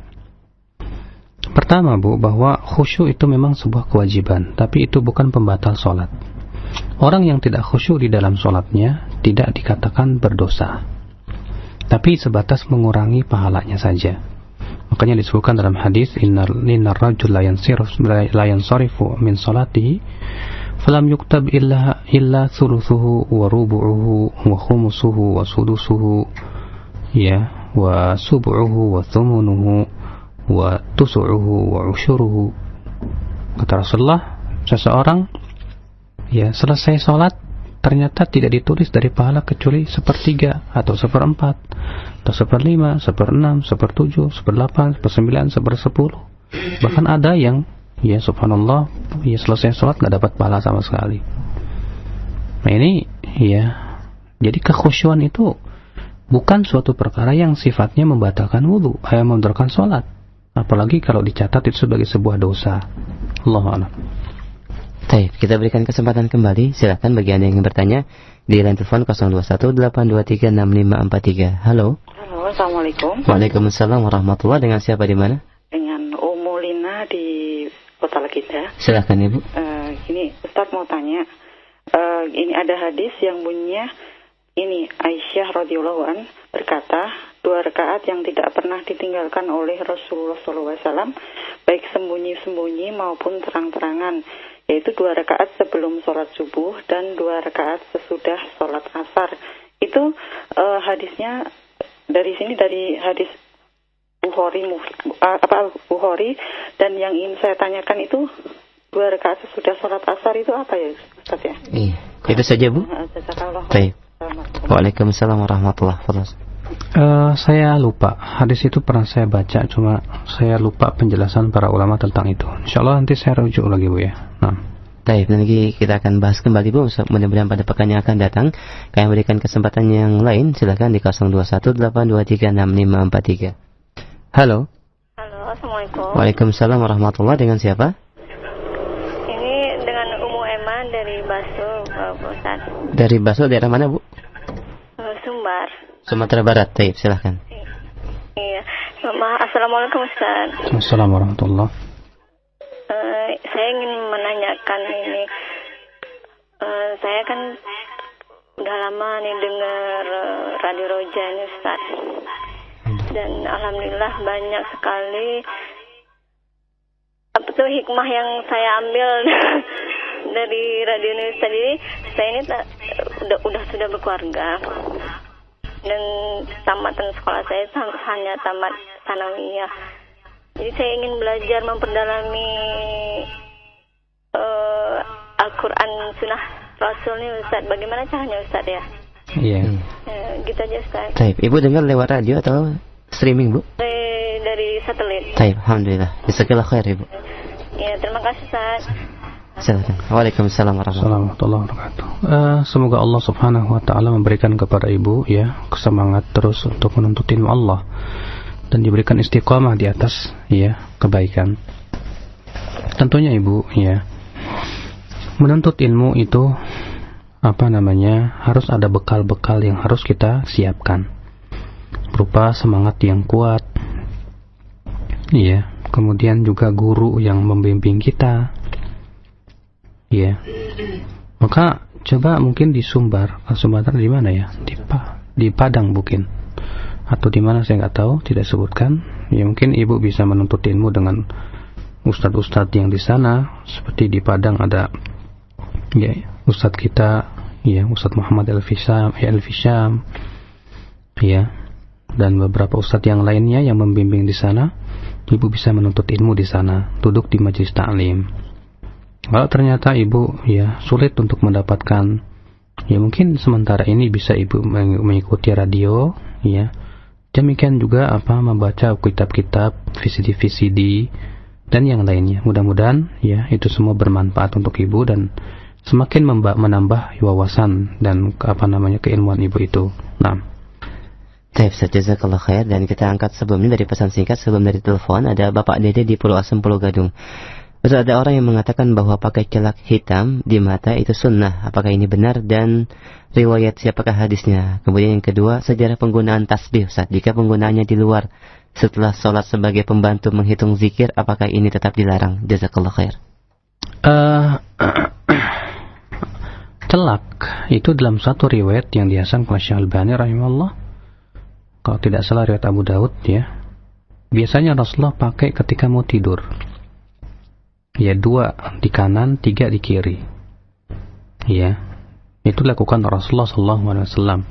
Pertama Bu, bahwa khusyuk itu memang sebuah kewajiban, tapi itu bukan pembatal sholat. Orang yang tidak khusyuk di dalam sholatnya tidak dikatakan berdosa, tapi sebatas mengurangi pahalanya saja. Makanya disebutkan dalam hadis, innar rajul la yansarifu min salatihi falam yuktab illa thuluthuhu wa rubu'uhu wa khumusuhu wa sudusuhu wa subu'uhu wa thumunuhu wa tusu'uhu wa ushuruhu. Kata Rasulullah, seseorang selesai sholat ternyata tidak ditulis dari pahala kecuali 1/3 atau 1/4 atau 1/5, 1/6, 1/7, 1/8, 1/9, 1/10. Bahkan ada yang subhanallah selesai sholat nggak dapat pahala sama sekali. Nah ini jadi kekhusyuan itu bukan suatu perkara yang sifatnya membatalkan wudu, membatalkan sholat, apalagi kalau dicatat itu sebagai sebuah dosa. Allahu a'lam. Baik, kita berikan kesempatan kembali. Silakan bagi Anda yang ingin bertanya di line telepon 0218236543. Halo. Halo, Assalamualaikum. Waalaikumsalam warahmatullahi. Dengan siapa di mana? Dengan Ummu Lina di Kota Legenda. Silakan Ibu. Ini Ustaz mau tanya. Ini ada hadis yang bunyinya ini, Aisyah radhiyallahu an berkata, 2 rakaat yang tidak pernah ditinggalkan oleh Rasulullah SAW, baik sembunyi-sembunyi maupun terang-terangan, yaitu 2 rakaat sebelum sholat subuh dan 2 rakaat sesudah sholat asar. Itu hadisnya dari sini, dari hadis Bukhari, dan yang ingin saya tanyakan itu 2 rakaat sesudah sholat asar itu apa ya Ustaz ya? Iya, itu saja Bu. Baik. Waalaikumsalam warahmatullahi wabarakatuh. Saya lupa, hadis itu pernah saya baca, cuma saya lupa penjelasan para ulama tentang itu. Insyaallah nanti saya rujuk lagi Bu ya. Nah. Baik, nanti kita akan bahas kembali Bu, mudah-mudahan pada pekan yang akan datang. Kami berikan kesempatan yang lain, silakan di 0218236543. Halo. Halo, Assalamualaikum. Waalaikumsalam warahmatullahi. Dengan siapa? Ini dengan Umu Eman dari Baso, Pak Ustaz. Dari Baso, daerah mana Bu? Sumbar. Sumatera Barat. Baik, silakan. Iya. Assalamualaikum Ustaz. Assalamualaikum warahmatullahi. Saya ingin menanyakan ini. Saya kan udah lama nih dengar Radio Roja ini Ustaz. Dan alhamdulillah banyak sekali apa tuh hikmah yang saya ambil dari radio ini Ustaz. Jadi saya ini sudah berkeluarga. Dan tamatan sekolah saya hanya tamat sanawiyah. Jadi saya ingin belajar memperdalami Al-Quran Sunnah Rasul ini Ustaz. Bagaimana caranya Ustaz ya? Iya. Gitu aja Ustaz. Baik, Ibu dengar lewat radio atau streaming Bu? Dari satelit. Baik, alhamdulillah. Jazakallahu khair Ibu. Iya, terima kasih Ustaz. Silakan. Waalaikumsalam warahmatullahi wabarakatuh. Semoga Allah Subhanahu wa taala memberikan kepada Ibu ya semangat terus untuk menuntut ilmu Allah dan diberikan istiqamah di atas ya kebaikan. Tentunya Ibu ya, menuntut ilmu itu harus ada bekal-bekal yang harus kita siapkan berupa semangat yang kuat ya, kemudian juga guru yang membimbing kita ya. Maka coba mungkin di Sumbar di mana ya, di Padang mungkin, atau di mana saya nggak tahu, tidak sebutkan ya. Mungkin Ibu bisa menuntut ilmu dengan ustadz-ustadz yang di sana. Seperti di Padang ada ya ustadz kita ya, Ustadz Muhammad Al-Fisham ya, dan beberapa ustadz yang lainnya yang membimbing di sana. Ibu bisa menuntut ilmu di sana, duduk di majelis ta'lim. Kalau ternyata Ibu ya sulit untuk mendapatkan, ya mungkin sementara ini bisa Ibu mengikuti radio ya. Demikian juga membaca kitab-kitab, VCD dan yang lainnya. Mudah-mudahan ya itu semua bermanfaat untuk Ibu dan semakin menambah wawasan dan keilmuan Ibu itu. Nah. Baik, jazakallah khair. Dan kita angkat sebelumnya dari pesan singkat sebelum dari telepon. Ada Bapak Dede di Pulau Asem, Pulau Gadung. Betul, ada orang yang mengatakan bahwa pakai celak hitam di mata itu sunnah. Apakah ini benar dan riwayat siapakah hadisnya? Kemudian yang kedua, sejarah penggunaan tasbih Ustaz. Jika penggunaannya di luar setelah sholat sebagai pembantu menghitung zikir, apakah ini tetap dilarang? Jazakallah khair. Celak itu dalam satu riwayat yang dihasan oleh Syekh Al-Albani rahimahullah, kalau tidak salah riwayat Abu Daud ya, biasanya Rasulullah pakai ketika mau tidur ya, 2 di kanan, 3 di kiri ya. Itu dilakukan Rasulullah SAW.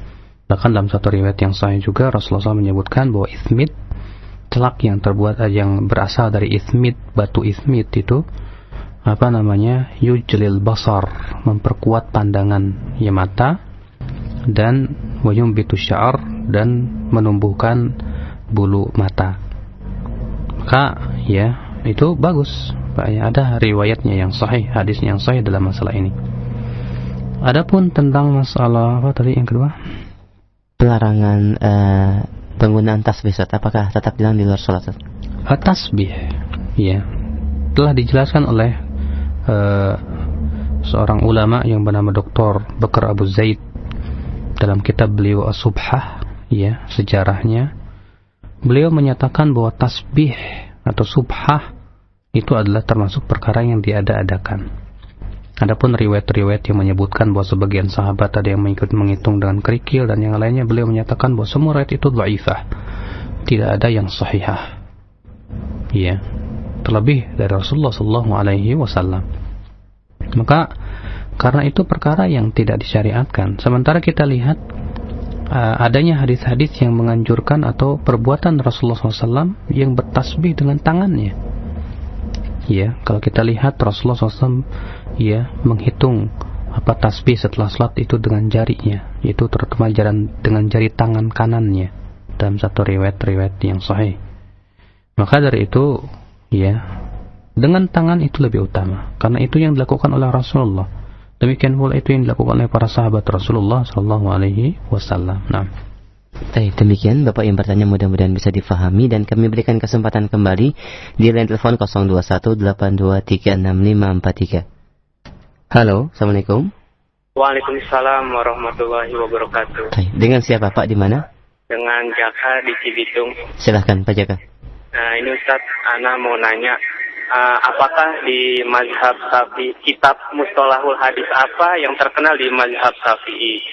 Bahkan dalam satu riwayat yang sahih juga Rasulullah SAW menyebutkan bahwa ismit, celak yang berasal dari ismit, batu ismit itu yujlil basar, memperkuat pandangan ya mata, dan wayumbitu sya'ar, dan menumbuhkan bulu mata. Maka ya itu bagus Pak ya, ada riwayatnya yang sahih, hadisnya yang sahih dalam masalah ini. Adapun tentang masalah tadi yang kedua, pelarangan penggunaan tasbih, apakah tetap dilarang di luar sholat? Tasbih ya telah dijelaskan oleh seorang ulama yang bernama Dr. Bakar Abu Zaid dalam kitab beliau As-Subhah ya, sejarahnya. Beliau menyatakan bahwa tasbih atau subhah itu adalah termasuk perkara yang diada-adakan. Adapun riwayat-riwayat yang menyebutkan bahwa sebagian sahabat ada yang menghitung dengan kerikil dan yang lainnya, beliau menyatakan bahwa semua riwayat itu dhaifah, tidak ada yang sahihah ya, terlebih dari Rasulullah SAW. Maka karena itu perkara yang tidak disyariatkan. Sementara kita lihat adanya hadis-hadis yang menganjurkan atau perbuatan Rasulullah SAW yang bertasbih dengan tangannya. Ya, kalau kita lihat Rasulullah SAW ya menghitung tasbih setelah salat itu dengan jarinya, yaitu terutama dengan jari tangan kanannya dalam satu riwayat yang sahih. Maka dari itu ya, dengan tangan itu lebih utama karena itu yang dilakukan oleh Rasulullah. Demikian pula itu yang dilakukan oleh para sahabat Rasulullah sallallahu alaihi wasallam. Nah, baik, demikian Bapak yang bertanya mudah-mudahan bisa difahami dan kami berikan kesempatan kembali di line telepon 0218236543. Halo, Assalamualaikum. Waalaikumsalam warahmatullahi wabarakatuh. Baik, dengan siapa Pak, di mana? Dengan Jaka di Cibitung. Silahkan Pak Jaka. Nah, ini Ustaz, Ana mau nanya, apakah di mazhab Syafi'i, kitab Mustalahul Hadis apa yang terkenal di mazhab Syafi'i?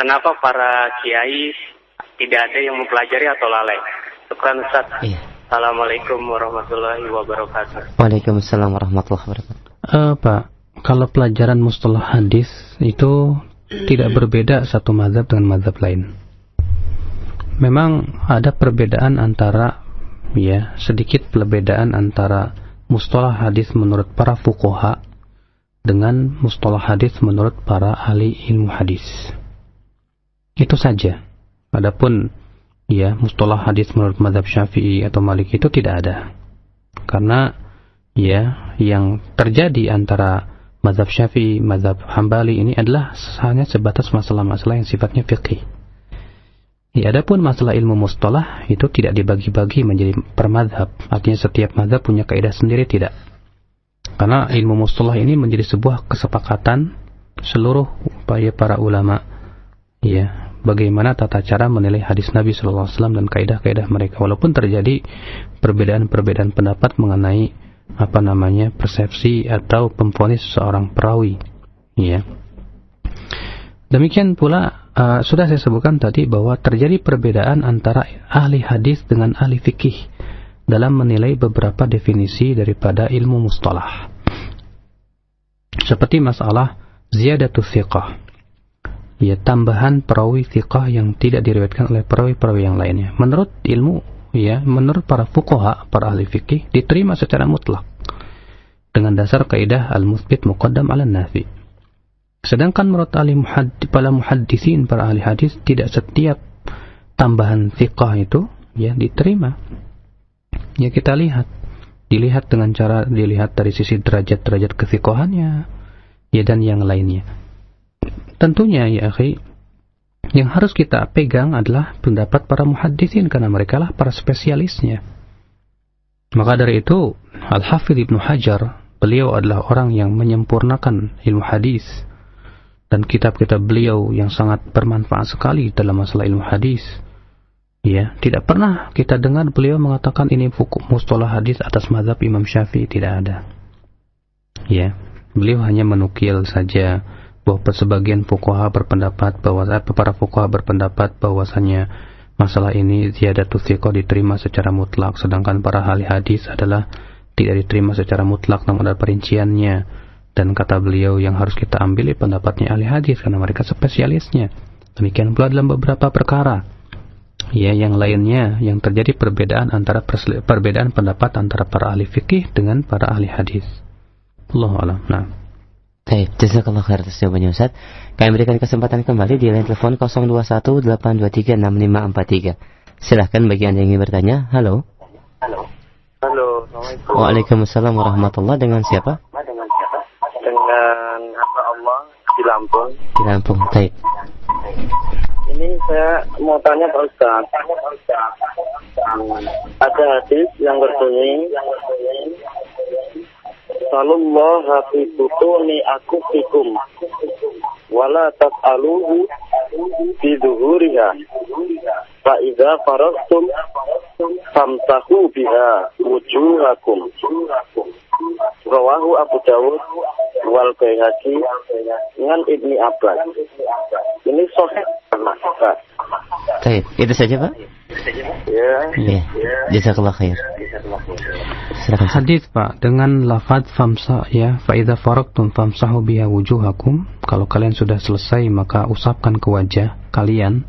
Kenapa para kiai tidak ada yang mempelajari atau lalai? Syukran Ustaz. Iya. Assalamualaikum warahmatullahi wabarakatuh. Waalaikumsalam warahmatullahi wabarakatuh. Pak, kalau pelajaran mustalah hadis itu tidak berbeda satu mazhab dengan mazhab lain. Memang ada perbedaan antara sedikit perbedaan antara mustalah hadis menurut para fuqaha dengan mustalah hadis menurut para ahli ilmu hadis. Itu saja. Adapun mustalah hadis menurut mazhab Syafi'i atau Maliki itu tidak ada. Karena yang terjadi antara mazhab Syafi'i, mazhab Hambali ini adalah hanya sebatas masalah-masalah yang sifatnya fiqih. Adapun masalah ilmu mustalah itu tidak dibagi-bagi menjadi per mazhab. Artinya setiap mazhab punya kaidah sendiri, tidak. Karena ilmu mustalah ini menjadi sebuah kesepakatan seluruh para ulama. Bagaimana tata cara menilai hadis Nabi SAW dan kaidah-kaidah mereka. Walaupun terjadi perbedaan-perbedaan pendapat mengenai persepsi atau pemvonis seorang perawi. Demikian pula sudah saya sebutkan tadi bahwa terjadi perbedaan antara ahli hadis dengan ahli fikih dalam menilai beberapa definisi daripada ilmu mustalah. Seperti masalah ziyadatus thiqah, tambahan perawi thiqah yang tidak diriwayatkan oleh perawi-perawi yang lainnya. Menurut ilmu, menurut para fuqaha, para ahli fikih, diterima secara mutlak dengan dasar kaidah al-muthbit muqaddam 'ala an-nafi. Sedangkan menurut para muhaddisin, para ahli hadis, tidak setiap tambahan thiqah itu diterima. Kita dilihat dengan cara dilihat dari sisi derajat-derajat kethiqahannya dan yang lainnya. Tentunya yang harus kita pegang adalah pendapat para muhaddisin karena mereka lah para spesialisnya. Maka dari itu Al-Hafidh Ibnu Hajar, beliau adalah orang yang menyempurnakan ilmu hadis. Dan kitab-kitab beliau yang sangat bermanfaat sekali dalam masalah ilmu hadis. Tidak pernah kita dengar beliau mengatakan ini mustalah hadis atas mazhab Imam Syafi'i, tidak ada. Beliau hanya menukil saja bahwa sebagian fuqaha berpendapat para fuqaha berpendapat bahwasanya masalah ini ziyadatus thiqah diterima secara mutlak, sedangkan para ahli hadis adalah tidak diterima secara mutlak, namun ada perinciannya. Dan kata beliau yang harus kita ambil pendapatnya ahli hadis karena mereka spesialisnya. Demikian pula dalam beberapa perkara. Yang lainnya yang terjadi perbedaan pendapat antara para ahli fikih dengan para ahli hadis. Allahu a'lam. Nah. Baik, jazakallahu khair atas jawabannya Ustaz. Kami berikan kesempatan kembali di line telepon 0218236543. Silahkan bagi Anda yang ingin bertanya. Halo. Halo, Assalamualaikum. Waalaikumsalam warahmatullahi. Dengan siapa? Dengan hamba Allah di Lampung. Di Lampung, baik. Ini saya mau tanya Pak Ustaz. Ada hadis yang berbunyi, Sallallahu fi butuni akufikum wala tas'aluhu fi dhuhuriha fa idza faragtum famsahu biha wujuhakum. Rawahu Abu Dawud wal Baihaqi dengan Ibni Abbas. Ini sahih. Baik, itu saja Pak. Ya. Jazakallahu khair. Silakan. Hadis Pak dengan lafaz famsa ya, fa idza faraqtum famsahu biha wujuhakum. Kalau kalian sudah selesai maka usapkan ke wajah kalian.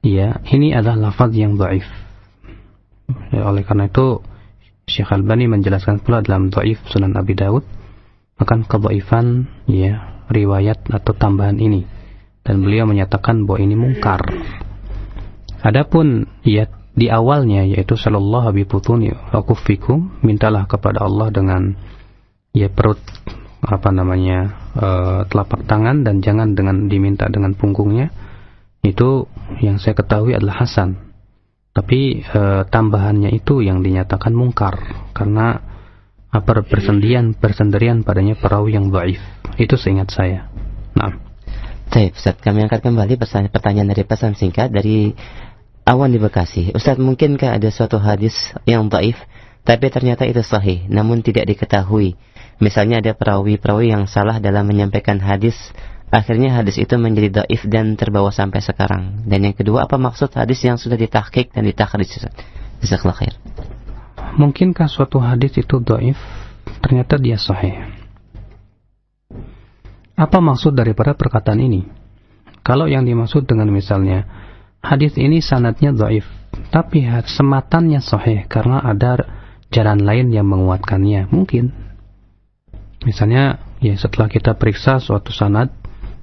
Ya, ini adalah lafaz yang dhaif. Ya, oleh karena itu Syekh Albani menjelaskan pula dalam dhaif Sunan Abi Daud akan kedhaifan ya riwayat atau tambahan ini, dan beliau menyatakan bahwa ini mungkar. Adapun ya di awalnya yaitu sallallahu bi putuni akufikum, mintalah kepada Allah dengan ya perut telapak tangan dan jangan dengan diminta dengan punggungnya. Itu yang saya ketahui adalah hasan. Tapi tambahannya itu yang dinyatakan mungkar karena persendirian padanya perawi yang dhaif. Itu seingat saya. Nah. Baik, Ustaz, kami angkat kembali pertanyaan dari pesan singkat dari Awan di Bekasi. Ustaz, mungkinkah ada suatu hadis yang dhaif tapi ternyata itu sahih namun tidak diketahui? Misalnya ada perawi-perawi yang salah dalam menyampaikan hadis, akhirnya hadis itu menjadi dhaif dan terbawa sampai sekarang. Dan yang kedua, apa maksud hadis yang sudah ditahqiq dan ditakhrij? Jazakallahu khair. Mungkinkah suatu hadis itu dhaif ternyata dia sahih? Apa maksud daripada perkataan ini? Kalau yang dimaksud dengan misalnya hadis ini sanadnya dhaif, tapi sematannya sahih karena ada jalan lain yang menguatkannya, mungkin. Misalnya, ya setelah kita periksa suatu sanad,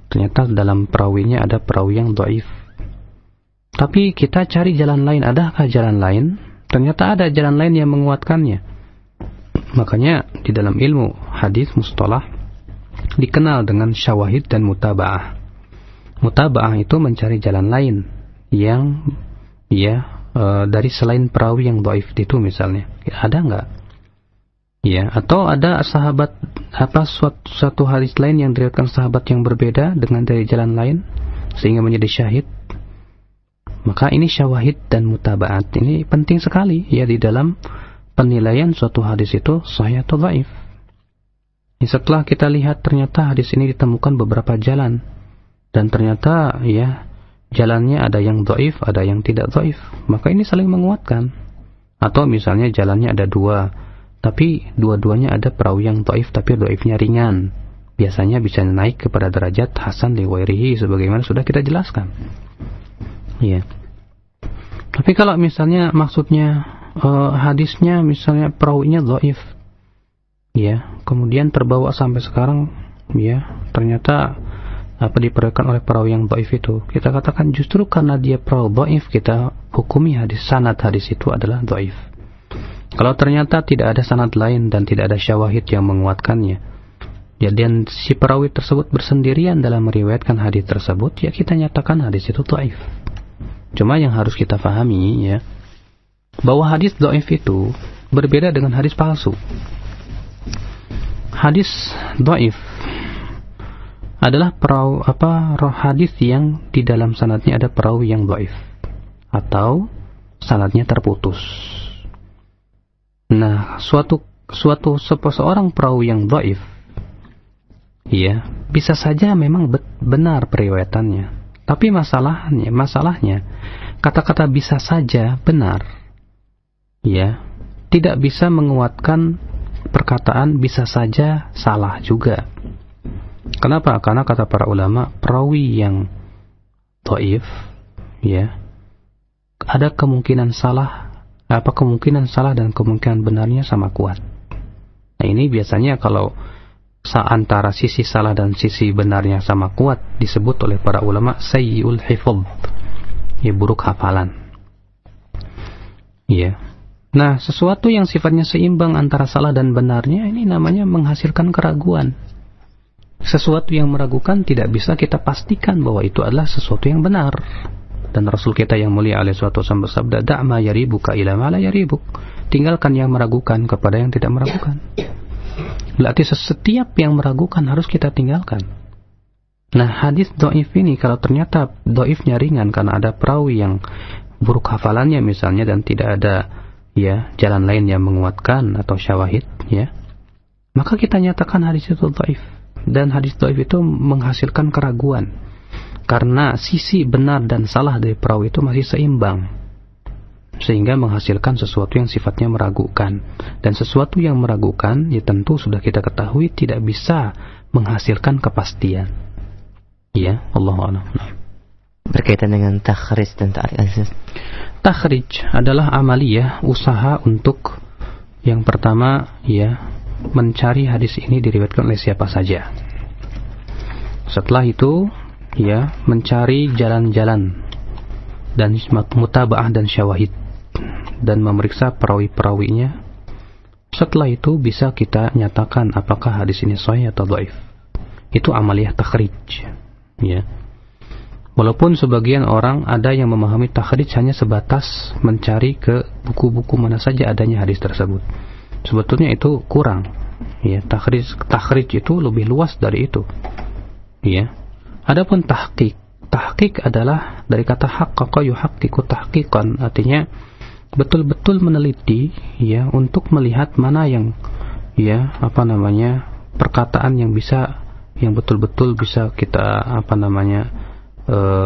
ternyata dalam perawinya ada perawi yang dhaif. Tapi kita cari jalan lain, adakah jalan lain? Ternyata ada jalan lain yang menguatkannya. Makanya di dalam ilmu hadis mustalah dikenal dengan syawahid dan mutaba'ah. Mutaba'ah itu mencari jalan lain yang dari selain perawi yang dhaif itu misalnya. Ada enggak? Ya, atau ada sahabat suatu hadis lain yang diriwayatkan sahabat yang berbeda dengan dari jalan lain sehingga menjadi syahid. Maka ini syawahid dan mutaba'at. Ini penting sekali ya di dalam penilaian suatu hadis itu sahih atau dhaif. Setelah kita lihat ternyata hadis ini ditemukan beberapa jalan dan ternyata ya jalannya ada yang dhaif, ada yang tidak dhaif, maka ini saling menguatkan. Atau misalnya jalannya ada dua, tapi dua-duanya ada perawi yang dhaif tapi dhaifnya ringan, biasanya bisa naik kepada derajat hasan li ghairihi sebagaimana sudah kita jelaskan. Ya. Tapi kalau misalnya maksudnya hadisnya misalnya perawinya dhaif, ya, kemudian terbawa sampai sekarang, ya, ternyata diperiwayatkan oleh perawi yang dhaif itu, kita katakan justru karena dia perawi dhaif kita hukumi sanad hadis itu adalah dhaif. Kalau ternyata tidak ada sanad lain dan tidak ada syawahid yang menguatkannya, ya, dan si perawi tersebut bersendirian dalam meriwayatkan hadis tersebut, ya kita nyatakan hadis itu dhaif. Cuma yang harus kita pahami ya, bahwa hadis dhaif itu berbeda dengan hadis palsu. Hadis dhaif adalah hadis yang di dalam sanadnya ada perawi yang dhaif atau sanadnya terputus. Nah, seorang perawi yang dhaif ya, bisa saja memang benar periwayatannya. Tapi masalahnya kata-kata bisa saja benar ya, tidak bisa menguatkan perkataan bisa saja salah juga. Kenapa? Karena kata para ulama, perawi yang dhaif ya, ada kemungkinan salah dan kemungkinan benarnya sama kuat. Nah, ini biasanya kalau antara sisi salah dan sisi benarnya sama kuat disebut oleh para ulama sayyi'ul hifdz, ya, buruk hafalan. Ya. Nah, sesuatu yang sifatnya seimbang antara salah dan benarnya ini namanya menghasilkan keraguan. Sesuatu yang meragukan tidak bisa kita pastikan bahwa itu adalah sesuatu yang benar. Dan Rasul kita yang mulia alaihi wasallam bersabda, "Da'ma yaribuka ila ma la yaribuk." Tinggalkan yang meragukan kepada yang tidak meragukan. Berarti setiap yang meragukan harus kita tinggalkan. Nah, hadis dhaif ini kalau ternyata dhaifnya ringan karena ada perawi yang buruk hafalannya misalnya dan tidak ada ya jalan lain yang menguatkan atau syawahid ya, maka kita nyatakan hadis itu dhaif. Dan hadis dhaif itu menghasilkan keraguan karena sisi benar dan salah dari perawi itu masih seimbang. sehingga menghasilkan sesuatu yang sifatnya meragukan. Dan sesuatu yang meragukan, ya tentu sudah kita ketahui tidak bisa menghasilkan kepastian. Ya, Allahu a'lam. Berkaitan dengan takhrij dan ta'rif. Takhrij adalah amaliyah, usaha untuk yang pertama ya mencari hadis ini diriwayatkan oleh siapa saja. Setelah itu ya mencari jalan-jalan dan mutabaah dan syawahid dan memeriksa perawi-perawinya. Setelah itu bisa kita nyatakan apakah hadis ini sahih atau dhaif. Itu amaliyah takhrij ya. Walaupun sebagian orang ada yang memahami takhrij hanya sebatas mencari ke buku-buku mana saja adanya hadis tersebut. Sebetulnya itu kurang. Ya, takhrij itu lebih luas dari itu. Ya. Adapun tahqiq adalah dari kata haqqaqa yuhaqqiqu tahqiqan, artinya betul-betul meneliti ya untuk melihat mana yang ya perkataan yang betul-betul bisa kita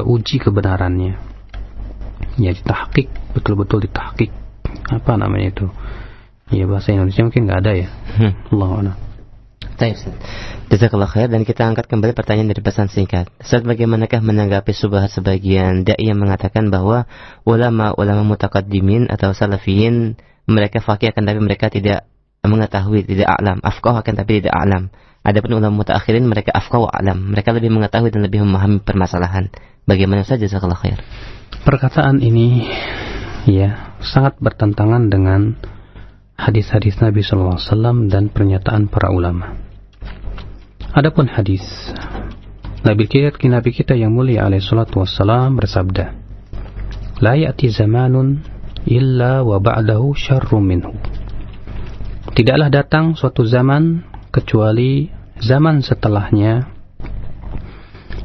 uji kebenarannya. Ya, ditahqiq, betul-betul ditahqiq. Apa namanya itu? Ya, bahasa Indonesia mungkin nggak ada ya. Allahu a'lam. Baik, jazakallahu khair. Dan kita angkat kembali pertanyaan dari pesan singkat. Ustaz, bagaimanakah menanggapi subhat sebagian dai yang mengatakan bahwa ulama mutaqaddimin atau salafiyin mereka faqih akan tapi mereka tidak mengetahui, tidak a'lam, afqah akan tapi tidak a'lam. Adapun ulama mutaakhirin mereka afqah wa a'lam, mereka lebih mengetahui dan lebih memahami permasalahan. Bagaimana saja jazakallahu khair? Perkataan ini ya sangat bertentangan dengan hadis-hadis Nabi sallallahu alaihi wasallam dan pernyataan para ulama. Adapun hadis Nabi kita yang mulia alaihi salatu wassalam bersabda, "La ya'ti zamanun illa wa ba'dahu syarrun minhu." Tidaklah datang suatu zaman kecuali zaman setelahnya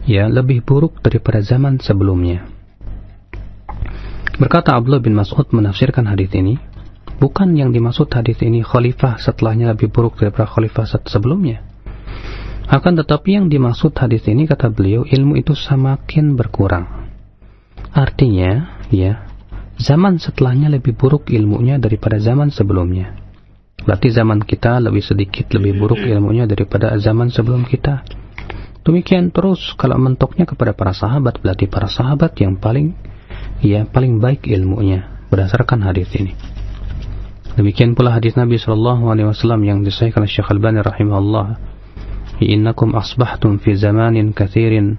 ya lebih buruk daripada zaman sebelumnya. Berkata Abdullah bin Mas'ud menafsirkan hadis ini, bukan yang dimaksud hadis ini khalifah setelahnya lebih buruk daripada khalifah sebelumnya. Akan tetapi yang dimaksud hadis ini, kata beliau, ilmu itu semakin berkurang. Artinya, ya, zaman setelahnya lebih buruk ilmunya daripada zaman sebelumnya. Berarti zaman kita lebih sedikit lebih buruk ilmunya daripada zaman sebelum kita. Demikian terus kalau mentoknya kepada para sahabat, berarti para sahabat yang paling baik ilmunya berdasarkan hadis ini. Demikian pula hadis Nabi SAW yang disahihkan oleh Syekh Al-Albani rahimahullah, "Innakum asbahtum fi zamanin katsirin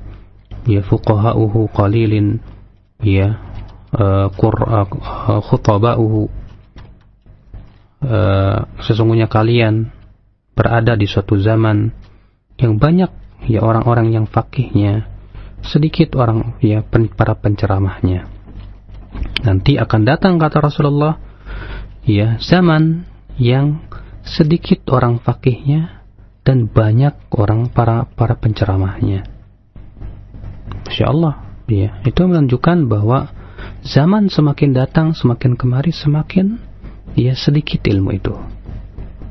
ya fuqaha'uhu qalilin ya khutaba'uhu." Sesungguhnya kalian berada di suatu zaman yang banyak ya orang-orang yang faqihnya, sedikit orang ya para penceramahnya. Nanti akan datang, kata Rasulullah, ya zaman yang sedikit orang faqihnya dan banyak orang para penceramahnya. Masya Allah, ya, itu menunjukkan bahwa zaman semakin datang, semakin kemari, semakin ya sedikit ilmu itu.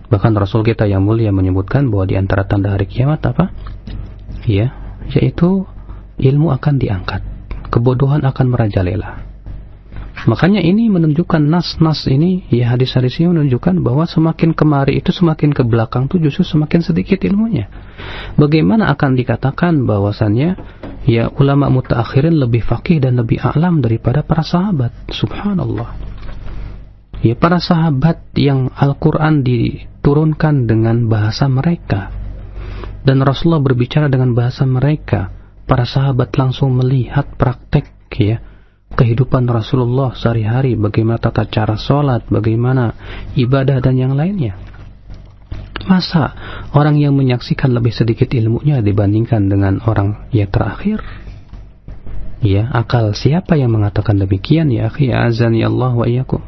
Bahkan Rasul kita yang mulia menyebutkan bahwa di antara tanda hari kiamat apa? Ya, yaitu ilmu akan diangkat, kebodohan akan merajalela. Makanya ini menunjukkan nas-nas ini, ya hadis-hadis ini menunjukkan bahwa semakin kemari itu semakin ke belakang itu justru semakin sedikit ilmunya. Bagaimana akan dikatakan bahwasannya ya ulama mutaakhirin lebih faqih dan lebih a'lam daripada para sahabat? Subhanallah. Ya, para sahabat yang Al-Quran diturunkan dengan bahasa mereka dan Rasulullah berbicara dengan bahasa mereka, para sahabat langsung melihat praktek ya kehidupan Rasulullah sehari-hari, bagaimana tata cara sholat, bagaimana ibadah dan yang lainnya. Masa orang yang menyaksikan lebih sedikit ilmunya dibandingkan dengan orang yang terakhir? Ya, akal siapa yang mengatakan demikian? Ya akhi, azani Allah wa iyyakum.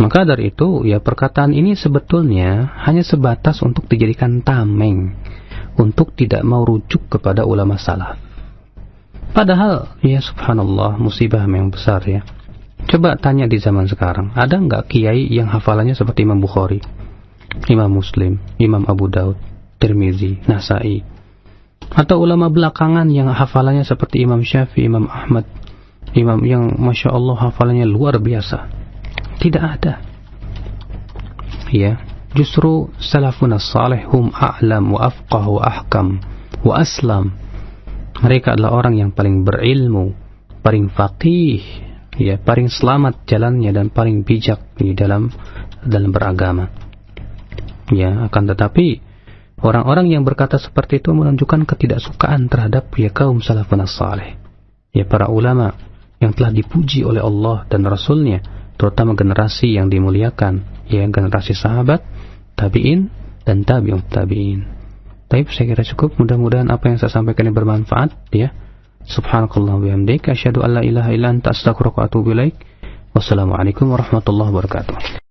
Maka dari itu, ya perkataan ini sebetulnya hanya sebatas untuk dijadikan tameng, untuk tidak mau rujuk kepada ulama salaf. Padahal, ya subhanallah, musibah yang besar ya. Coba tanya di zaman sekarang, ada nggak kiai yang hafalannya seperti Imam Bukhari, Imam Muslim, Imam Abu Daud, Tirmizi, Nasai? Atau ulama belakangan yang hafalannya seperti Imam Syafi'i, Imam Ahmad, imam yang Masya Allah hafalannya luar biasa. Tidak ada. Ya, justru salafun as-salih hum a'lam wa afqah wa ahkam wa aslam. Mereka adalah orang yang paling berilmu, paling faqih, ya, paling selamat jalannya dan paling bijak di dalam beragama. Ya, akan tetapi orang-orang yang berkata seperti itu menunjukkan ketidaksukaan terhadap ya kaum salafun as-salih. Ya, para ulama yang telah dipuji oleh Allah dan Rasulnya, terutama generasi yang dimuliakan, ya, generasi sahabat, tabi'in dan tabi'ut tabi'in. Baik, saya kira cukup. Mudah-mudahan apa yang saya sampaikan ini bermanfaat, ya. Subhanakallah wa bihamdika asyhadu an la ilaha illa anta astaghfiruka wa atubu ilaik. Wassalamualaikum warahmatullahi wabarakatuh.